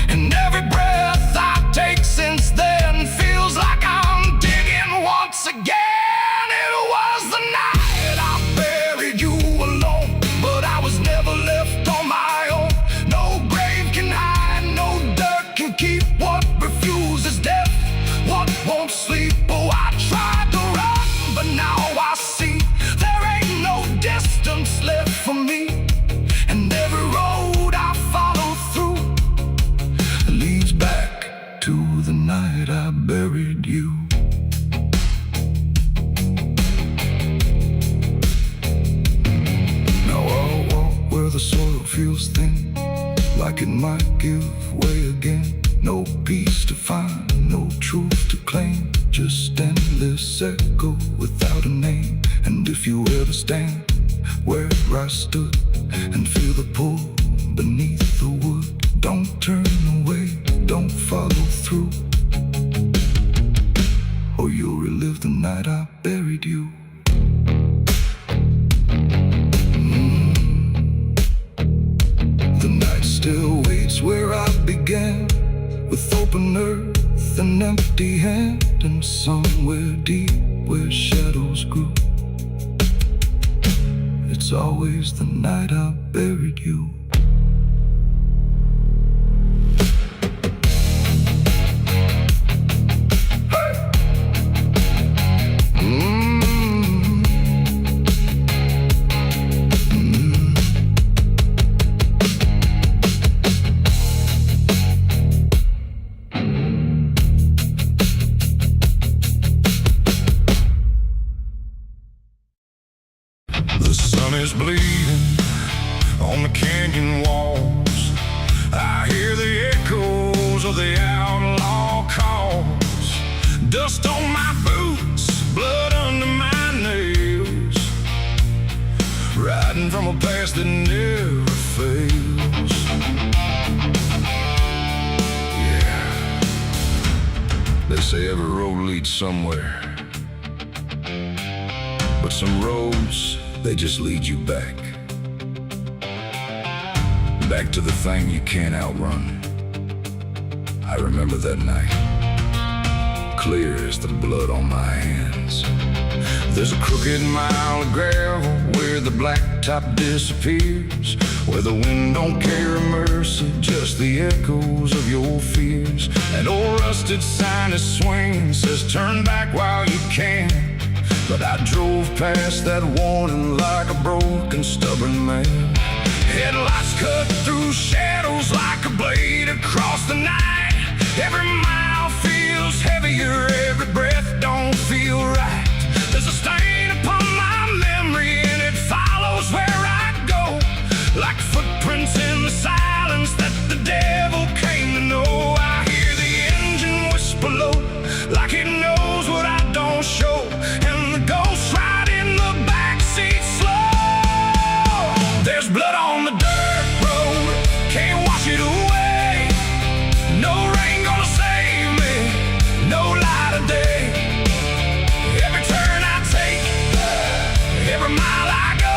And every breath I take since then feels like I'm digging once again. It was the night I buried you alone, but I was never left on my own. No grave can hide, no dirt can keep what refuses death, what won't sleep. Oh, I tried to run, but now I see there ain't no distance left for me. And every road I follow through leads back to the night I buried you. Now I'll walk where the soil feels thin, like it might give way again. No peace to find, no truth to claim, just endless echo without a name. And if you ever stand where I stood and feel the pull beneath the wood, don't turn away, don't follow through, or you'll relive the night I buried you. The night still waits where I began, with open earth and empty hand, and somewhere deep where shadows grew, it's always the night I buried you. The sun is bleeding on the canyon walls. I hear the echoes of the outlaw calls. Dust on my boots, blood under my nails, riding from a past that never fails. Yeah, they say every road leads somewhere, but some roads, they just lead you back to the thing you can't outrun. I remember that night, clear as the blood on my hands. There's a crooked mile of gravel where the blacktop disappears, where the wind don't carry mercy, just the echoes of your fears. An old rusted sign is swinging, says turn back while you can. But I drove past that warning like a broken, stubborn man. Headlights cut through shadows like a blade across the night. Every mile feels heavier, every breath don't feel right. There's a stain upon my memory and it follows where I go, like footprints in the silence that the devil came to know. I hear the engine whisper low, like it knows what I don't show, and the ghost ride in the backseat slow. There's blood on the dirt road, can't wash it away. No rain gonna save me, no light of day. Every turn I take, every mile I go,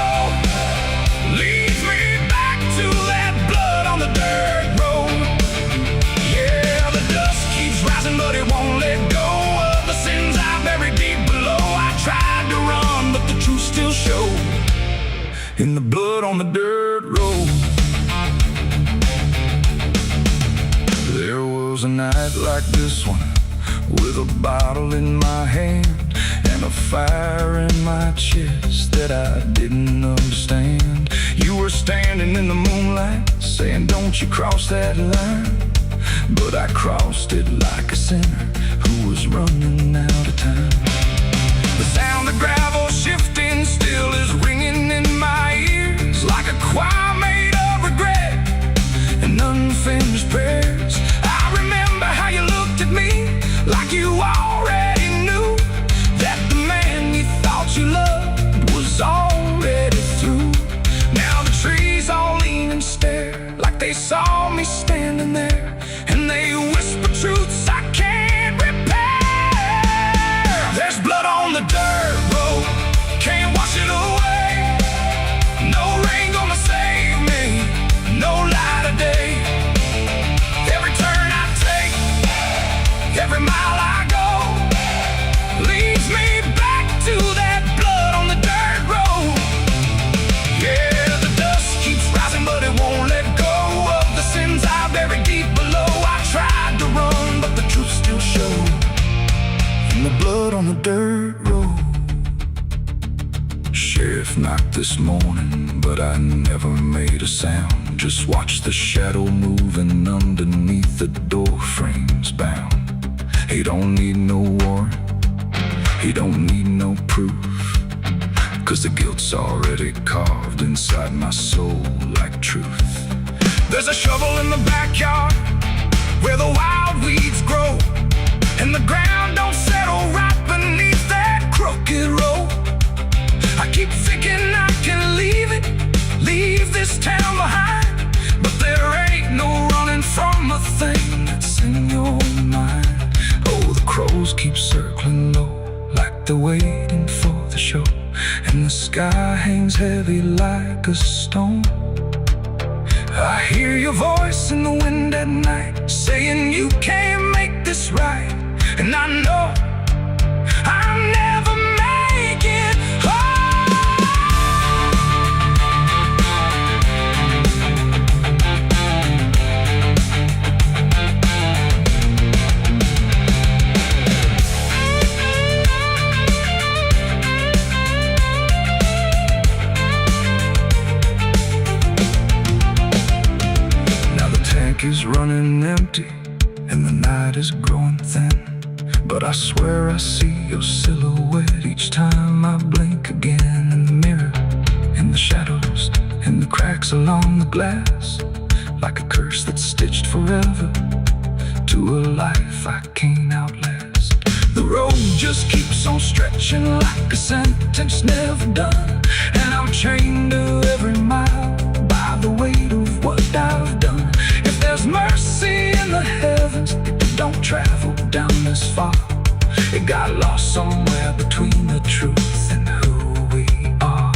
leads me back to that blood on the dirt road. Yeah, the dust keeps rising, but it won't let go of the sins I buried deep below. I tried to run, but the truth still showed in the blood on the dirt road. There was a night like this one, with a bottle in my hand and a fire in my chest that I didn't understand. You were standing in the moonlight, saying don't you cross that line, but I crossed it like a sinner who was running out of time. The sound of gravel shifting still is ringing in my ears, like a choir made of regret and unfinished prayers. I remember how you looked at me like you already knew that the man you thought you loved was already through. Now the trees all lean and stare like they saw me standing there, and they whisper truths I can't repair. There's dirt road. Sheriff knocked this morning, but I never made a sound. Just watched the shadow moving underneath the door frames bound. He don't need no warrant, he don't need no proof, 'cause the guilt's already carved inside my soul like truth. There's a shovel in the backyard where the wild weeds grow, and the ground don't settle right beneath that crooked road. I keep thinking I can leave this town behind, but there ain't no running from a thing that's in your mind. Oh, the crows keep circling low like they're waiting for the show, and the sky hangs heavy like a stone. I hear your voice in the wind at night, saying you can't make this right, and I know I'll never make it home. Now the tank is running empty, and the night is growing thin, but I swear I see your silhouette each time I blink again. In the mirror, in the shadows, in the cracks along the glass, like a curse that's stitched forever to a life I can't outlast. The road just keeps on stretching like a sentence never done, and I'm chained to every mile by the weight of what I've done. If there's mercy in the heavens, don't travel down this far. It got lost somewhere between the truth and who we are,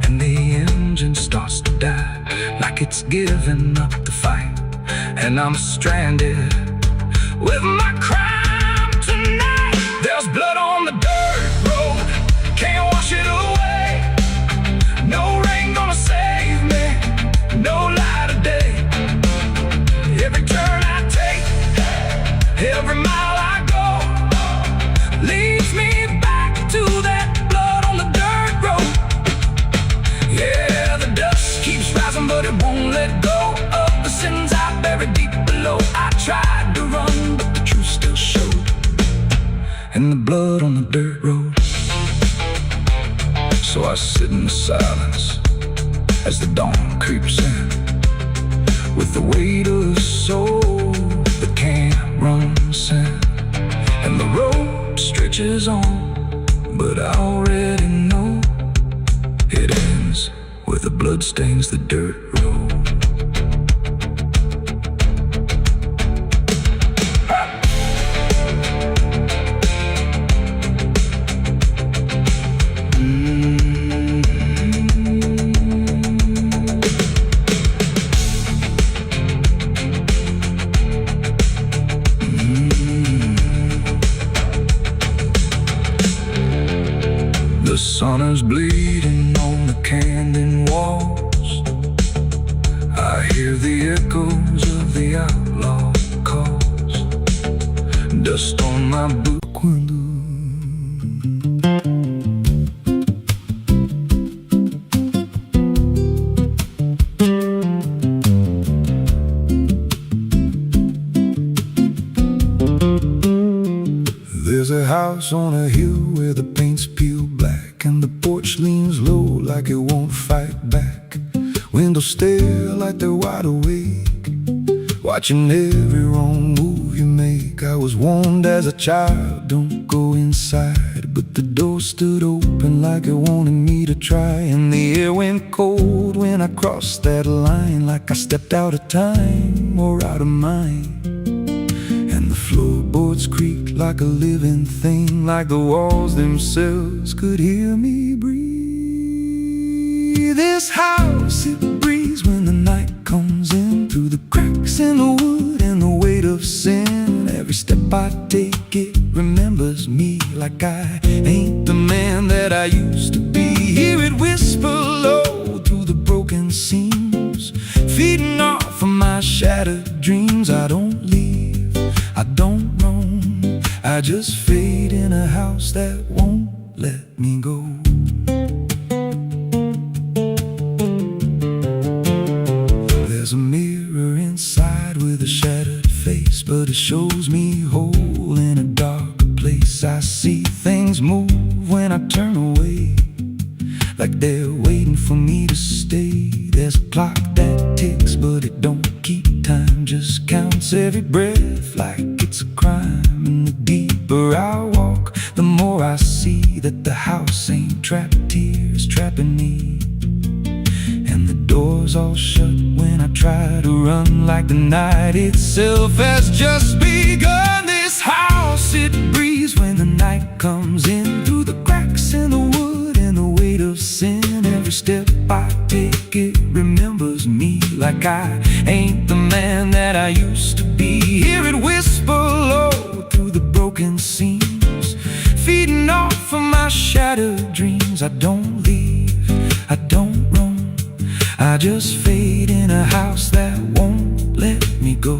and the engine starts to die like it's giving up the fight, and I'm stranded with my crime tonight. There's blood on the dirt road, can't wash it away. No rain gonna save me, no light of day. Every turn I take, every mile I go, leads me back to that blood on the dirt road. Yeah, the dust keeps rising, but it won't let go of the sins I buried deep below. I tried to run, but the truth still showed, and the blood on the dirt road. So I sit in the silence as the dawn creeps in, with the weight of a soul that can't run sin. And the road stretches on, but I already know it ends where the blood stains the dirt road. The sun is bleeding on the canyon walls. I hear the echoes of the outlaw calls. Dust on my book window. There's a house on a hill where the paint's peeled black, and the porch leans low like it won't fight back. Windows stare like they're wide awake, watching every wrong move you make. I was warned as a child, don't go inside, but the door stood open like it wanted me to try. And the air went cold when I crossed that line, like I stepped out of time or out of mind. And the floorboards creaked like a living thing, like the walls themselves could hear me breathe. This house, it breathes when the night comes in, through the cracks in the wood and the weight of sin. Every step I take, it remembers me, like I ain't the man that I used to be. Hear it whisper low through the broken seams, feeding off of my shattered dreams. I don't leave, I don't roam, I just fade in a house house that won't let me go. There's a mirror inside with a shattered face, but it shows me whole in a dark place. I see things move when I turn away, like they're waiting for me to stay. There's a clock that ticks, but it don't keep time, just counts every breath like it's a crime. And the deeper I walk, the more I see that the house ain't trapped here, it's trapping me. And the doors all shut when I try to run, like the night itself has just begun. This house, it breathes when the night comes in, through the cracks in the wood and the weight of sin. Every step I take, it remembers me, like I ain't the man that I used to be. Hear it whisper low through the broken seams, feeding off of my shattered dreams. I don't leave, I don't roam, I just fade in a house that won't let me go.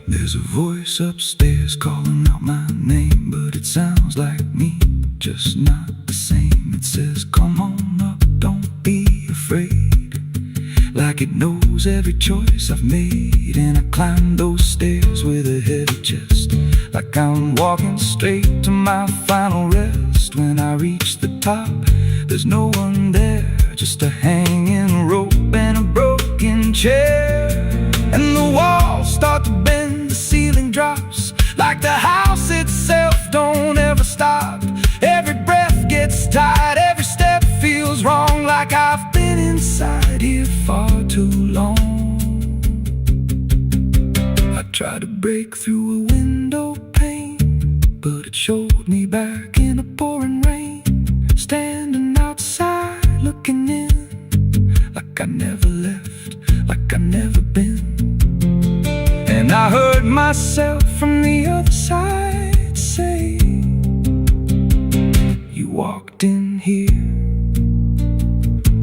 There's a voice upstairs calling out my name, but it sounds like me, just not the same. It says, come on up, don't be afraid, like it knows every choice I've made. And I climb those stairs with a heavy chest, like I'm walking straight to my final rest. When I reach the top, there's no one there, just a hanging rope and a broken chair. And the walls start to bend, the ceiling drops, like the house itself don't ever stop. Every breath gets tight, every step feels wrong, like I've been inside here far too long. I tried to break through a window pane, but it showed me back in the pouring rain, standing outside looking in, like I never left, like I never been. And I heard myself from the other side say, you walked in here,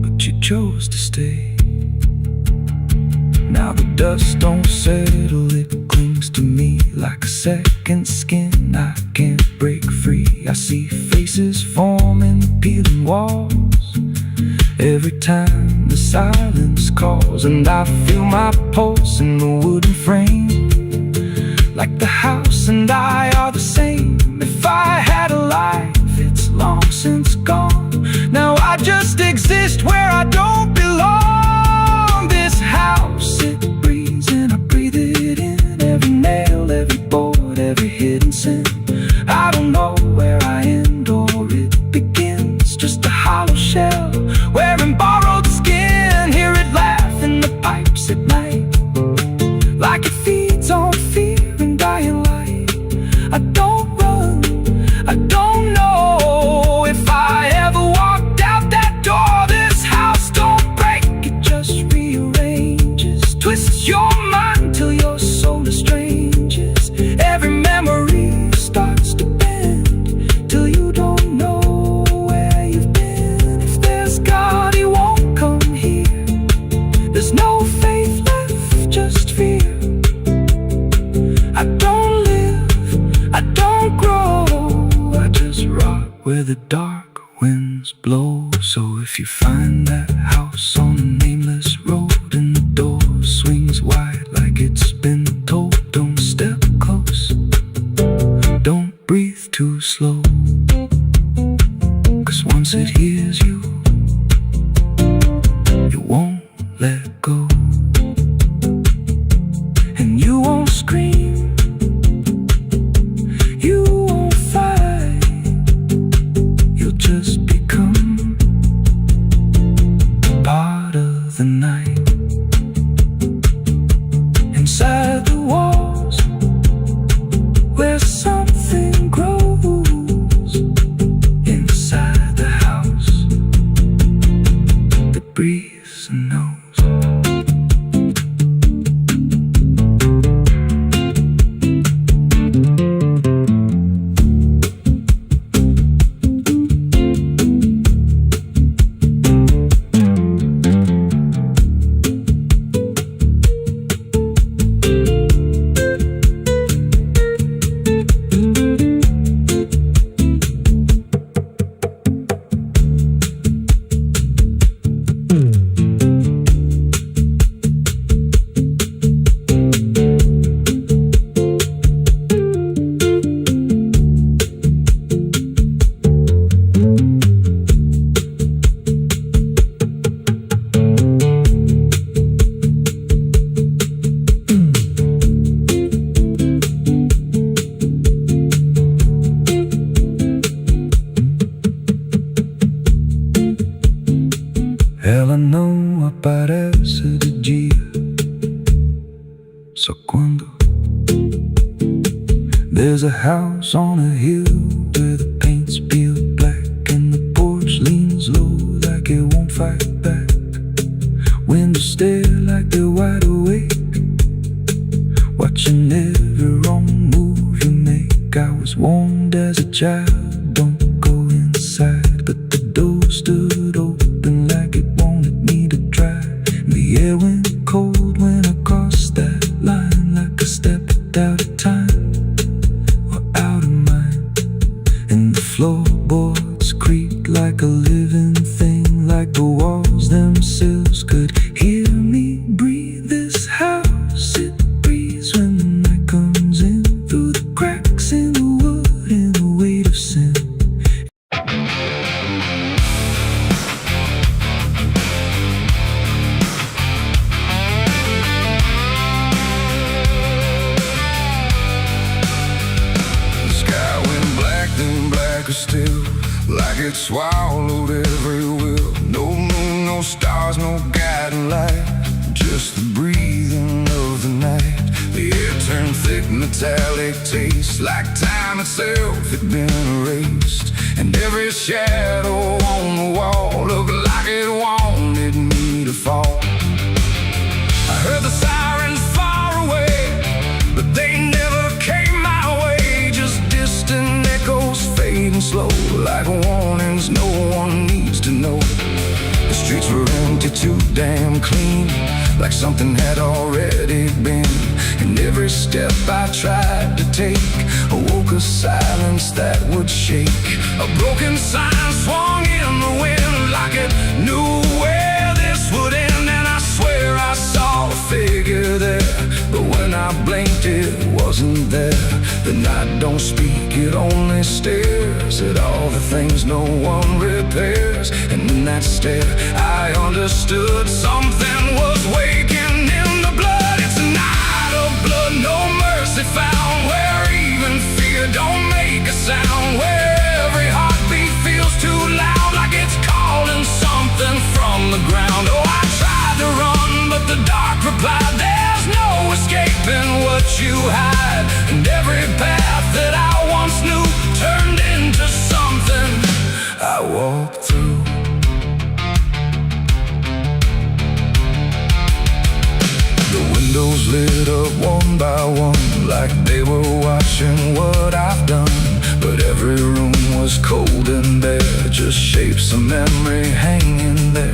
but you chose to stay. Now the dust don't settle, it clings to me like a second skin. I can't break free. I see faces forming the peeling walls every time the silence calls. And I feel my pulse in the wooden frame, like the house and I are the same. If I had a life, it's long since gone. Now I just exist where I don't belong. This house, it breathes and I breathe it in. Every nail, every board, every hidden sin. I don't know where I end or it begins, just a hollow shell wearing borrowed skin. Hear it laugh in the pipes at night, like it feeds on fear and dying light. I don't run, I don't know if I ever walked out that door. This house don't break, it just rearranges, twists your mind till your soul estranges. Every memory starts to bend till you don't know where you've been. If there's God, he won't come here. There's no faith left, just fear. I don't live, I don't grow, I just rot where the dark winds blow. So if you find that house on a nameless road and the door swings wide like it's been told, don't step close, don't breathe too slow, 'cause once it hears you, it won't let go. And you won't scream, you won't fight, you'll just become part of the night. Inside the walls, where something grows, inside the house that breathes and knows. There's a house on a hill where the paint's peeled black, and the porch leans low like it won't fight back. Windows stare like they're wide awake, watching every wrong move you make. I was warned as a child, don't go inside, but the door stood open like it wanted me to try. The air went cold when I crossed that line, like I stepped out of time or out of mind. And the floorboards creaked like a living thing, like the walls themselves could hear me breathe. This house, it breathes when the night comes in, through the cracks in the wood and the weight of sin. The sky went black, then blacker still, like it swallowed every will. No moon, no stars, no guiding light, just the breathing of the night. The air turned thick, metallic taste, like time itself had been erased. And every shadow on the wall looked like it wanted me to fall. I heard the sirens far away, but they never came my way. Just distant echoes fading slow, like warnings no one needs to know. The streets were empty, too damn clean, like something had already been. And every step I tried to take awoke a silence that would shake. A broken sign swung in the wind, like it knew where this would end. And I swear I saw a figure there, but when I blinked it wasn't there. The night don't speak, it only stares at all the things no one repairs. And in that stare I understood something was waking in the blood. It's a night of blood, no mercy found, where even fear don't make a sound, where every heartbeat feels too loud, like it's calling something from the ground. Oh, I tried to run, but the dark replied, there's no escaping what you hide. And every path that I once knew turned into something I walked through. The windows lit up one by one, like they were watching what I've done. But every room was cold and bare, just shapes of memory hanging there.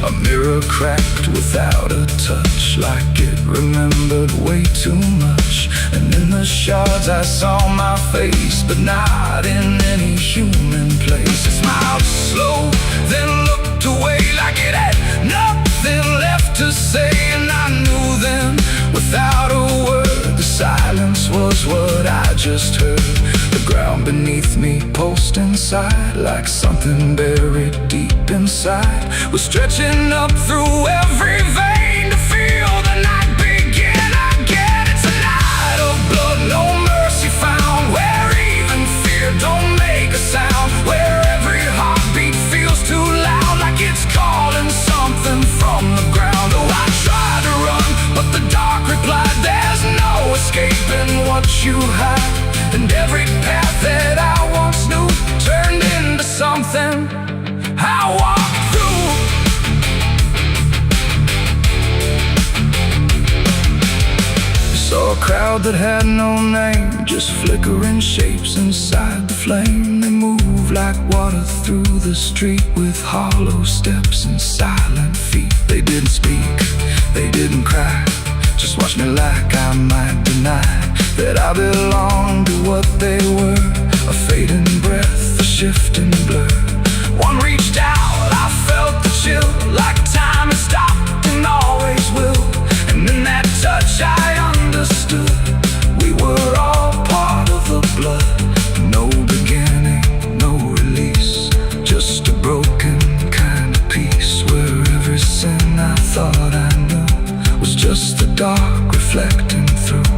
A mirror cracked without a touch, like it remembered way too much. And in the shards I saw my face, but not in any human place. It smiled slow, then looked away, like it had nothing left to say. And I knew then, without a word, the silence was what I just heard. The ground beneath me pulsed inside, like something buried deep inside was stretching up through every vein to feel the night begin again. It's a night of blood, no mercy found, where even fear don't make a sound, where every heartbeat feels too loud, like it's calling something from the ground. Oh, I tried to run, but the dark replied, there's no escaping what you hide. And every path that I once knew turned into something I walked through. Saw a crowd that had no name, just flickering shapes inside the flame. They moved like water through the street, with hollow steps and silent feet. They didn't speak, they didn't cry, just watched me like I might deny that I belonged to what they were. A fading breath, a shifting blur. One reached out, I felt the chill, like time had stopped and always will. And in that touch I understood, we were all part of the blood. No beginning, no release, just a broken kind of peace, where every sin I thought I knew was just the dark reflecting through.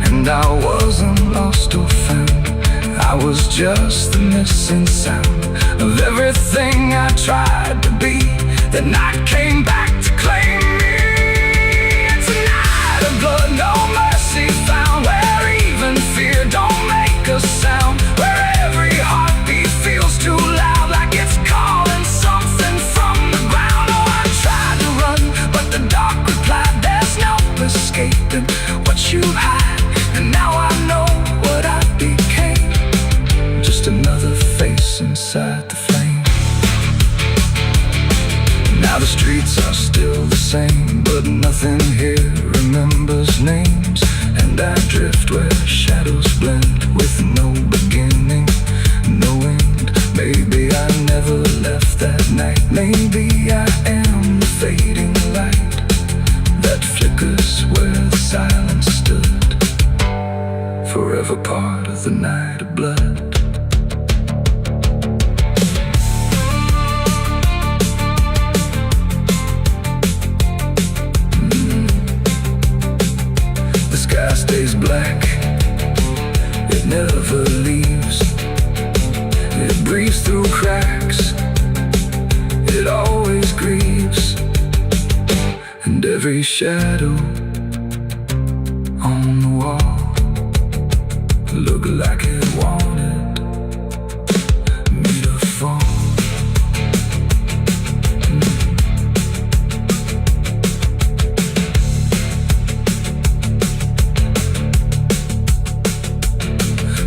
And I wasn't lost or found, I was just the missing sound of everything I tried to be. The night came back to claim me. It's a night of blood, no mercy found, where even fear don't make lost inside the flame. Now the streets are still the same, but nothing here remembers names. And I drift where shadows blend with no beginning, no end. Maybe I never left that night. Maybe I am the fading light that flickers where the silence stood, forever part of the night of blood. The sky stays black, it never leaves. It breathes through cracks, it always grieves. And every shadow on the wall looked like it wanted me to fall.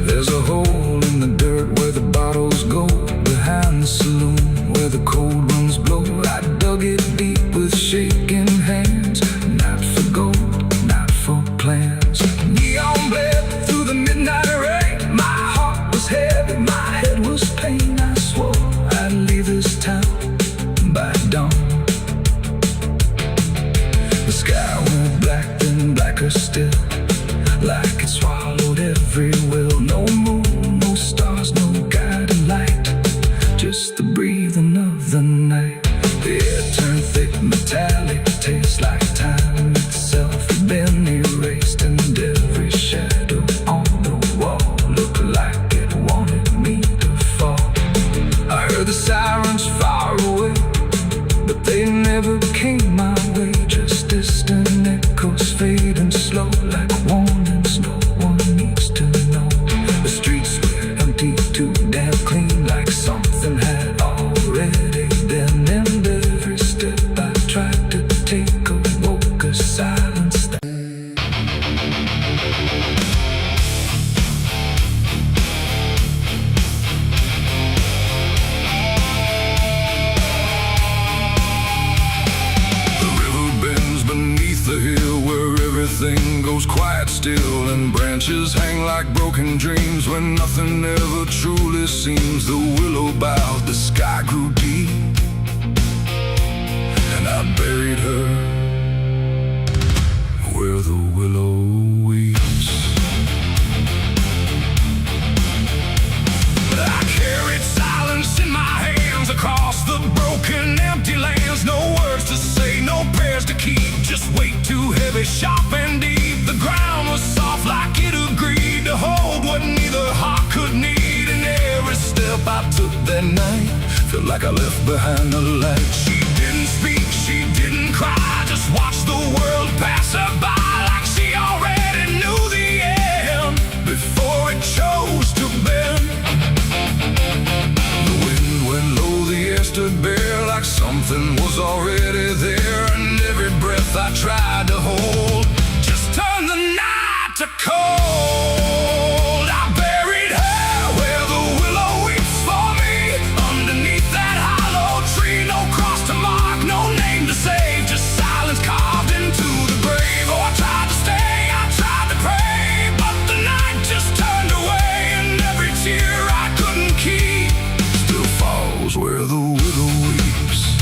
There's a hole in the dirt where the bottles go, behind the saloon where the cold winds blow. I dug it deep with shaking hands, not for gold, not for plans. Neon bled through the midnight rain. My heart was heavy, my head was pain. I swore I'd leave this town by dawn. The sky went black, then blacker still, like it swallowed every will. No moon, no stars, no guiding light, just the breathing of the night. The air turned thick, metallic, tastes like time itself had been erased. And every shadow on the wall looked like it wanted me to fall. I heard the sirens far away, but they never came my way. Just distant echoes fading slow, like warnings no one needs to know. The streets were empty, too damn clean, like something had already been. And every step I tried to take awoke a silence that the river bends beneath the hill where everything goes quiet still, and branches hang like broken dreams when nothing ever truly seems. The willow bowed, the sky grew deep, and I buried her where the willow weeps. But I carried silence in my hands across the broken empty lands. No words to say, no prayers to keep, just weight too heavy, sharp and deep. The ground was soft like it agreed to hold what neither heart could need. And every step I took that night felt like I left behind a light. She didn't speak, she didn't cry, just watched the world pass her by, like she already knew the end before it chose to bend. The wind went low, the air stood bare, like something was already there. And every breath I tried to hold just turned the night to cold. I buried her where the willow weeps for me, underneath that hollow tree. No cross to mark, no name to save, just silence carved into the grave. Oh, I tried to stay, I tried to pray, but the night just turned away. And every tear I couldn't keep still falls where the willow weeps.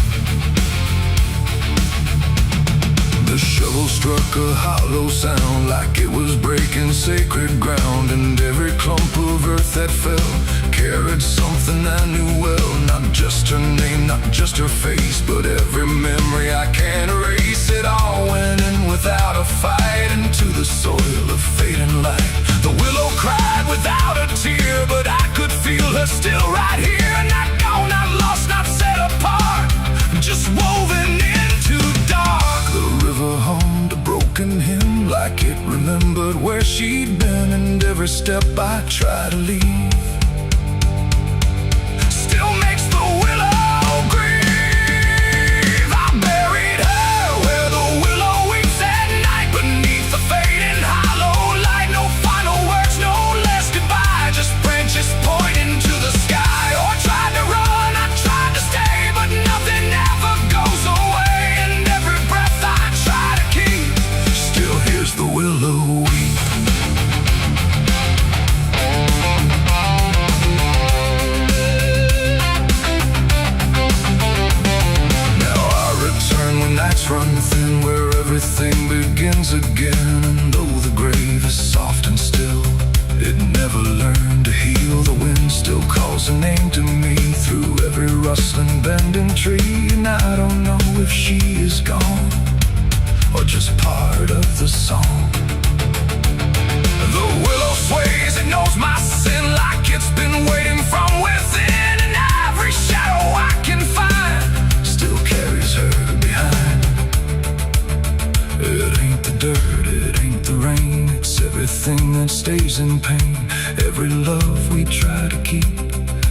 The shovel struck a hollow sound, like it was breaking sacred ground. And every clump of earth that fell carried something I knew well. Not just her name, not just her face, but every memory I can't erase. It all went in without a fight into the soil of fading light. The willow cried without a tear, but I could feel her still right here. Not gone, not lost, not set apart, just woven into dark. The river hummed a broken hymn, like it remembered where she'd been. And every step I tried to leave still makes the willow grieve. I buried her where the willow weeps at night, beneath the fading hollow light. No final words, no less goodbye, just branches pointing to the sky, or rustling, bending tree, and I don't know if she is gone or just part of the song. The willow sways, it knows my sin like it's been waiting from within, and every shadow I can find still carries her behind. It ain't the dirt, it ain't the rain, it's everything that stays in pain. Every love we try to keep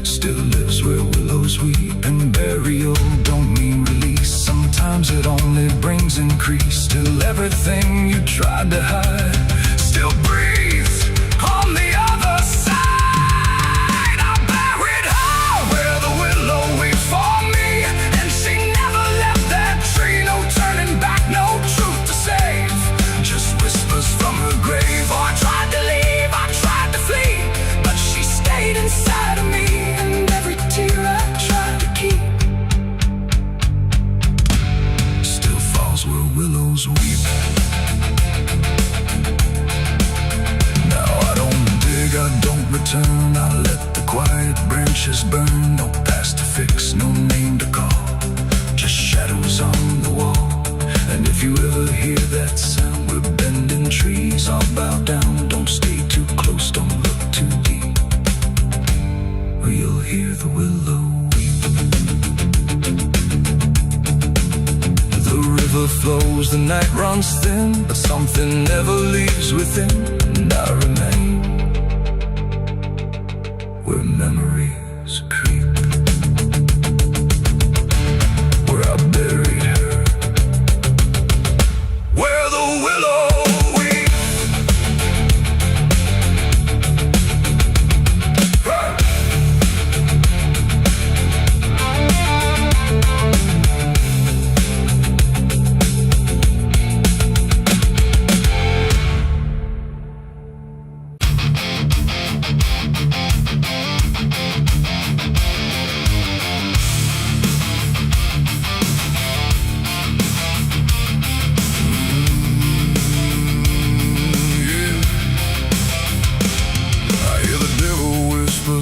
still lives where willows weep, and burial don't mean release. Sometimes it only brings increase, till everything you tried to hide still breathes on the other side. I buried her where the willow weeps for me, and she never left that tree. No turning back, no truth to save, just whispers from her grave. Oh, I tried to leave, I tried to flee, but she stayed inside of me, and every tear I tried to keep still falls where willows weep. Now I don't dig, I don't return, I let the quiet branches burn. No past to fix, no name to call, just shadows on the wall. And if you ever hear that sound, we're bending trees, I'll bow down. Don't stay too close, don't look too deep, or you'll hear the willow weep. The river flows, the night runs thin, but something never leaves within, and I remain where memories creep, where I buried her, where the willow weeps.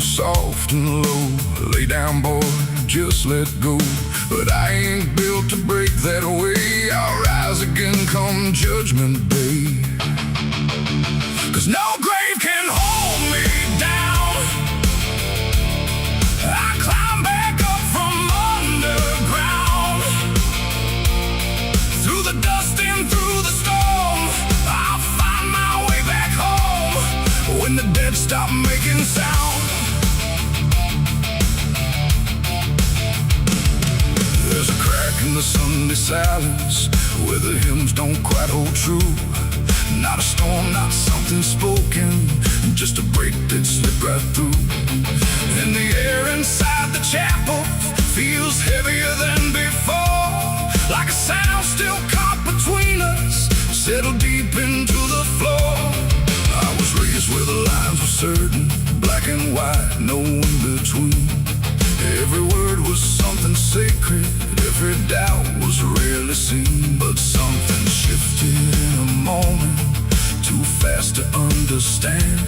Soft and low, lay down boy, just let go. But I ain't built to break that way. I'll rise again come judgment day, 'cause no grave can hold me down. I climb back up from underground, through the dust and through the storm. I'll find my way back home when the dead stop making sound. There's a crack in the Sunday silence where the hymns don't quite hold true. Not a storm, not something spoken, just a break that slipped right through. And the air inside the chapel feels heavier than before, like a sound still caught between us, settled deep into the floor. I was raised where the lines were certain, black and white, no in between. Every word was something sacred, every doubt was rarely seen. But something shifted in a moment, too fast to understand.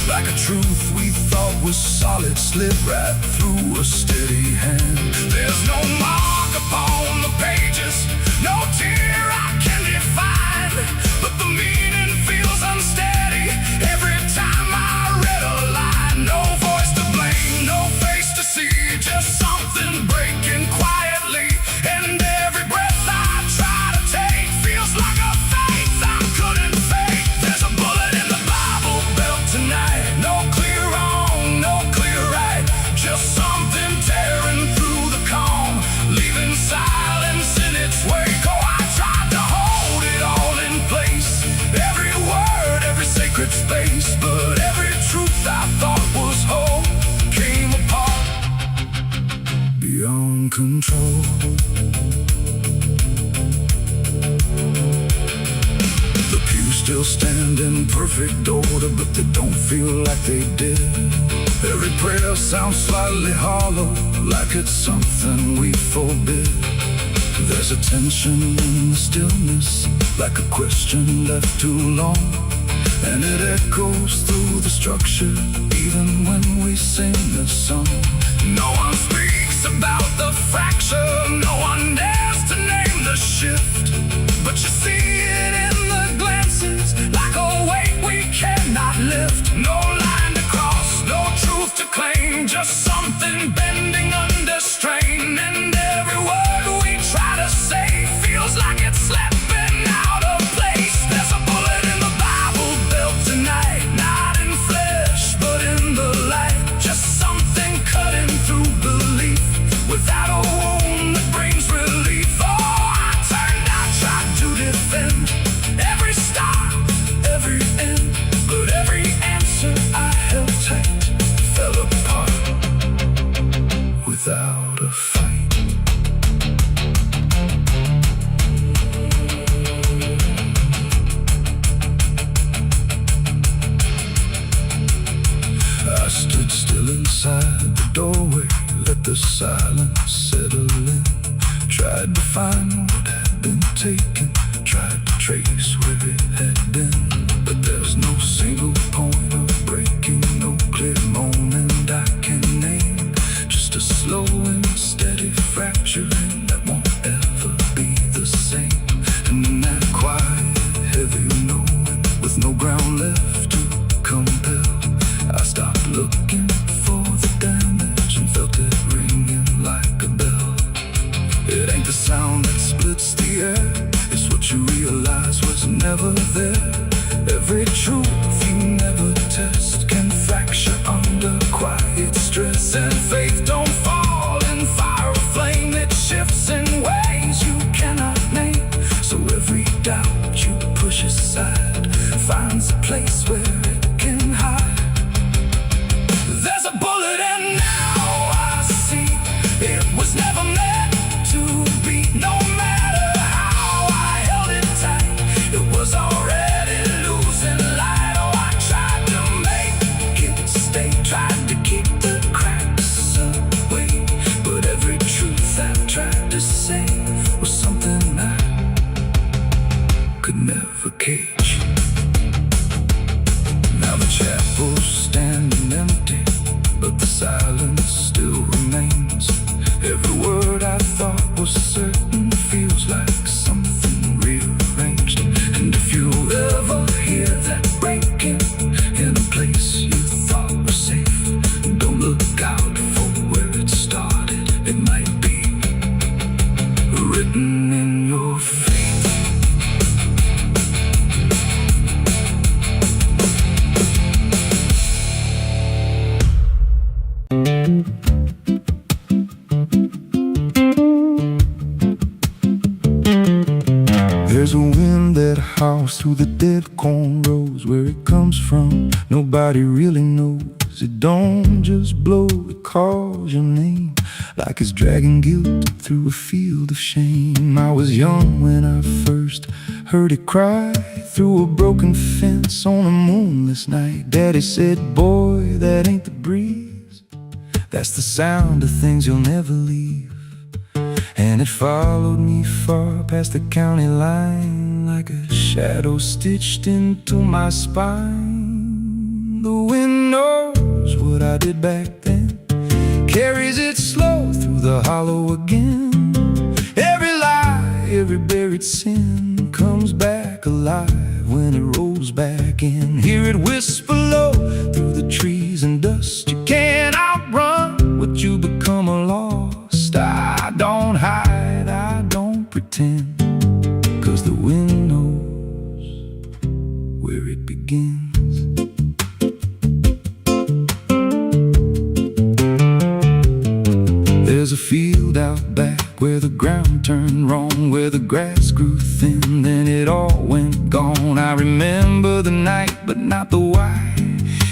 Like a truth we thought was solid slipped right through a steady hand. There's no mark upon the pages, no tear I can define, but the meaning feels unsteady every time I read a line. No voice to blame, no face to see, just something breaking quietly. And every breath I try to take feels like a faith I couldn't fake. There's a bullet in the Bible belt tonight, no clear wrong, no clear right, just something tearing through the calm, leaving silence in its wake. Oh, I tried to hold it all in place, every word, every sacred space, but every truth I thought was whole came apart beyond control. The pews still stand in perfect order, but they don't feel like they did. Every prayer sounds slightly hollow, like it's something we forbid. There's a tension in the stillness, like a question left too long, and it echoes through the structure, even when we sing a song. No one speaks about the fracture. No one dares to name the shift, but you see it in the glances, like a weight we cannot lift. No line to cross, no truth to claim, just something bending under strain. And every word we try to say feels like it's slipping out of place. There's a bullet in the Bible belt tonight, not in flesh but in the light. Just something cutting through belief, without a wound that brings relief. Oh, I turned, I tried to defend every start, every end, but every answer I held tight fell apart without a fight. I stood still inside the doorway, let the silence settle in. Tried to find what had been taken, tried to trace where it had been, but there's no single point of breaking, no clear moment I can name. Just a slow and steady fracturing that won't ever be the same. And in that quiet, heavy knowing, with no ground left to compel, I stopped looking for the damage and felt it ringing like a bell. It ain't the sound that splits the air, it's what you realize was never there. Every truth you never test can fracture under quiet stress. And faith don't fall in fire or flame, it shifts in ways you cannot name. So every doubt you push aside finds a place where it can hide. There's a bullet and now I see it was never meant to be. No matter how I held it tight, it was already losing light. Oh, I tried to make it stay, tried to keep the cracks away, but every truth I tried to say was something I could never cage. Now the chapel's standing empty, but the silence still remains. Every word I thought was certain feels like something rearranged. And if you ever hear that breaking in a place you thought was safe, don't look out for where it started. It might be written in your fate. There's a wind that howls through the dead corn rows. Where it comes from, nobody really knows. It don't just blow, it calls your name, like it's dragging guilt through a field of shame. I was young when I first heard it cry through a broken fence on a moonless night. Daddy said, boy, that ain't the breeze, that's the sound of things you'll never leave. And it followed me far past the county line, like a shadow stitched into my spine. The wind knows what I did back then, carries it slow through the hollow again. Every lie, every buried sin comes back alive when it rolls back in. Hear it whisper low through the trees and dust. You can't outrun what you become lost. I don't hide, I don't pretend, 'cause the wind knows where it begins. There's a field out back where the ground turned wrong, where the grass grew thin, then it all went gone. I remember the night, but not the why,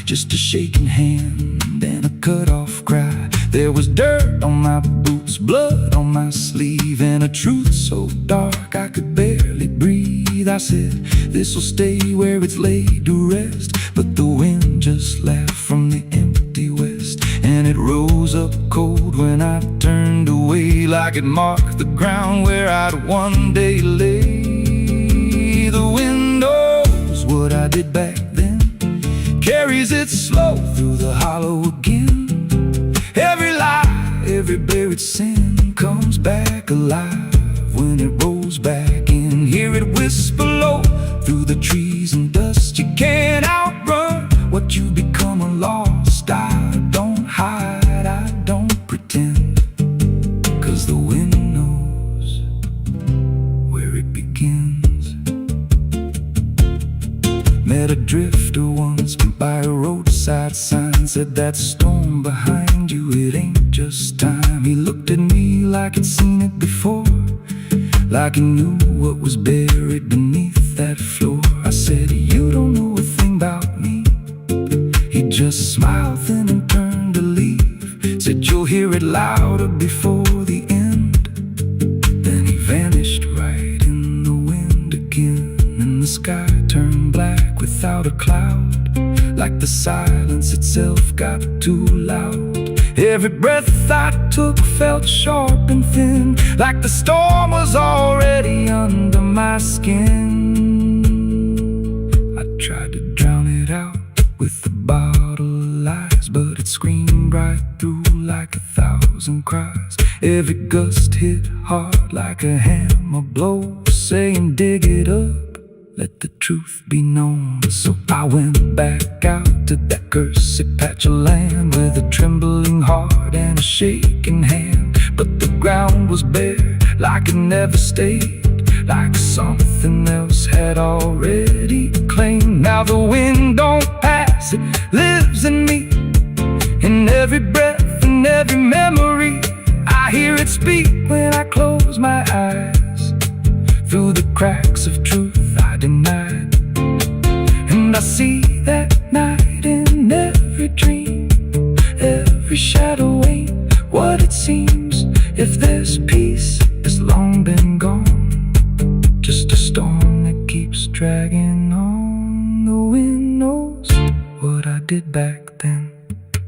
just a shaking hand and a cut-off cry. There was dirt on my boots, blood on my sleeve, and a truth so dark I could barely breathe. I said, this'll stay where it's laid to rest, but the wind just laughed from the empty west, and it rose up cold when I turned away, like it marked the ground where I'd one day lay. The wind knows what I did back then, carries it slow through the hollow again. Every lie, every Every buried sin comes back alive when it rolls back in. Hear it whisper low through the trees and dust. You can't outrun what you become a lost. I don't hide, I don't pretend, 'cause the wind knows where it begins. Met a drifter once by a roadside sign, said that storm behind you, it ain't just time. He looked at me like he'd seen it before, like he knew what was buried beneath that floor. I said, you don't know a thing about me. He just smiled then and turned to leave. Said, you'll hear it louder before the end. Then he vanished right in the wind again, and the sky turned black without a cloud, like the silence itself got too loud. Every breath I took felt sharp and thin, like the storm was already under my skin. I tried to drown it out with a bottle of lies, but it screamed right through like 1,000 cries. Every gust hit hard like a hammer blow, saying dig it up, let the truth be known. So I went back out to that cursed patch of land with a trembling heart and a shaking hand. But the ground was bare, like it never stayed, like something else had already claimed. Now the wind don't pass, it lives in me, in every breath and every memory. I hear it speak when I close my eyes, through the cracks of truth I denied. And I see that night in every dream. Every shadow ain't what it seems. If there's peace, it's long been gone, just a storm that keeps dragging on. The wind knows what I did back then.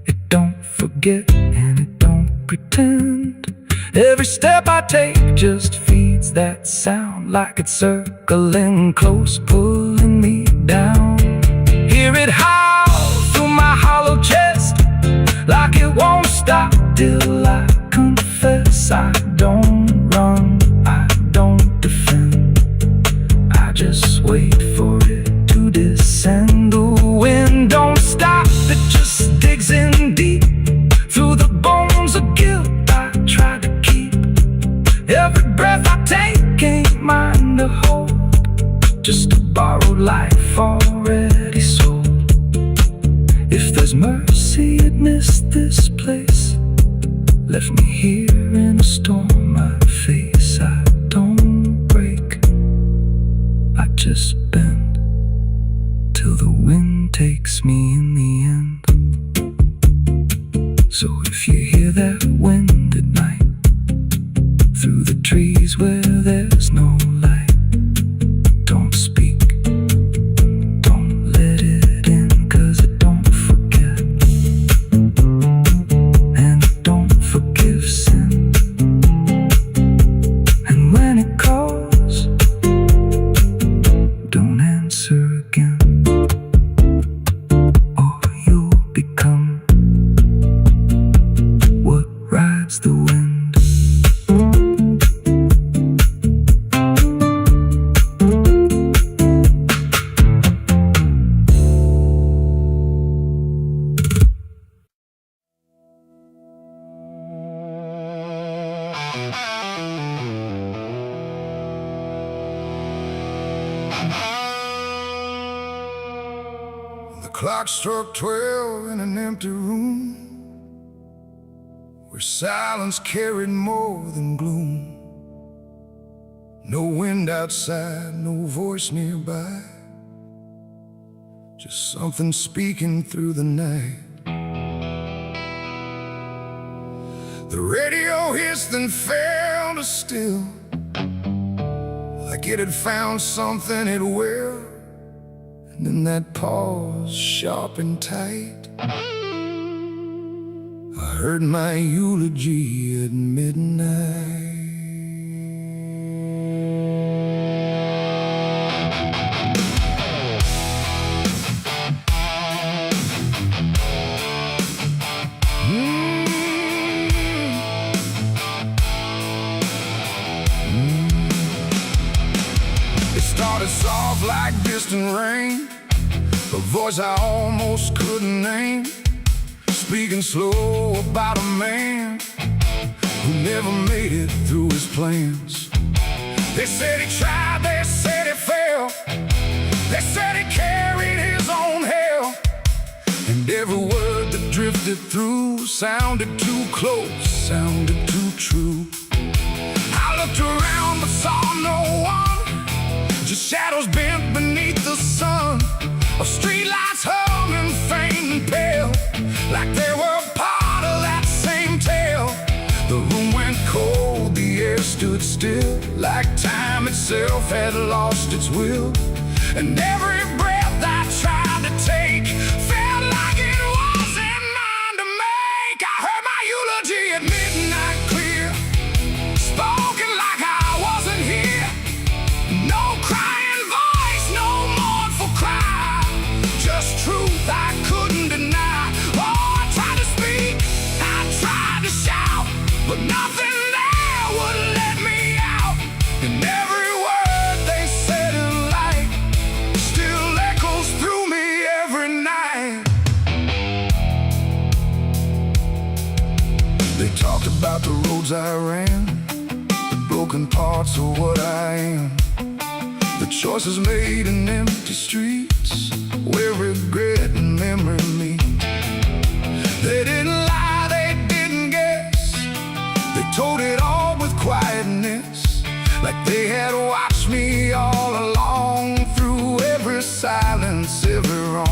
It don't forget and it don't pretend. Every step I take just feeds that sound, like it's circling close, pulling me down. Hear it howl through my hollow chest, like it won't stop till I confess. I don't run, I don't defend, I just wait for it to descend. The wind don't stop, it just digs in deep, through the bones of guilt I try to keep. Every breath I take ain't mine to hold, just a borrowed life already sold. If there's mercy, it missed this place, left me here in a storm I face. I don't break, I just bend, till the wind takes me in the end. So if you hear that wind at night, through the trees where there's no light, don't speak, don't let it in, 'cause it don't forget, and it don't forgive sin. And when it calls, don't answer again, or you'll become what rides the wind. The clock struck 12 in an empty room, where silence carried more than gloom. No wind outside, no voice nearby, just something speaking through the night. The radio hissed and fell to still, like it had found something it will. And in that pause, sharp and tight, I heard my eulogy at midnight. distant rain, a voice I almost couldn't name, speaking slow about a man who never made it through his plans. They said he tried, they said he failed, they said he carried his own hell, and every word that drifted through sounded too close, sounded too true. I looked around but saw no one, just shadows bent beneath the sun, of streetlights humming faint and pale, like they were part of that same tale. The room went cold, the air stood still, like time itself had lost its will, and every breath I tried to take felt like it wasn't mine to make. I heard my eulogy at midnight clear, spoken like I wasn't here. No crying voice, no mournful cry, just truth I couldn't deny. Oh, I tried to speak, I tried to shout, but nothing there would let me out. And every word they said in light still echoes through me every night. They talked about the roads I ran, the broken parts of what I am, the choices made in empty streets where regret and memory meet. They didn't lie, they didn't guess, they told it all with quietness, like they had watched me all along, through every silence, every wrong.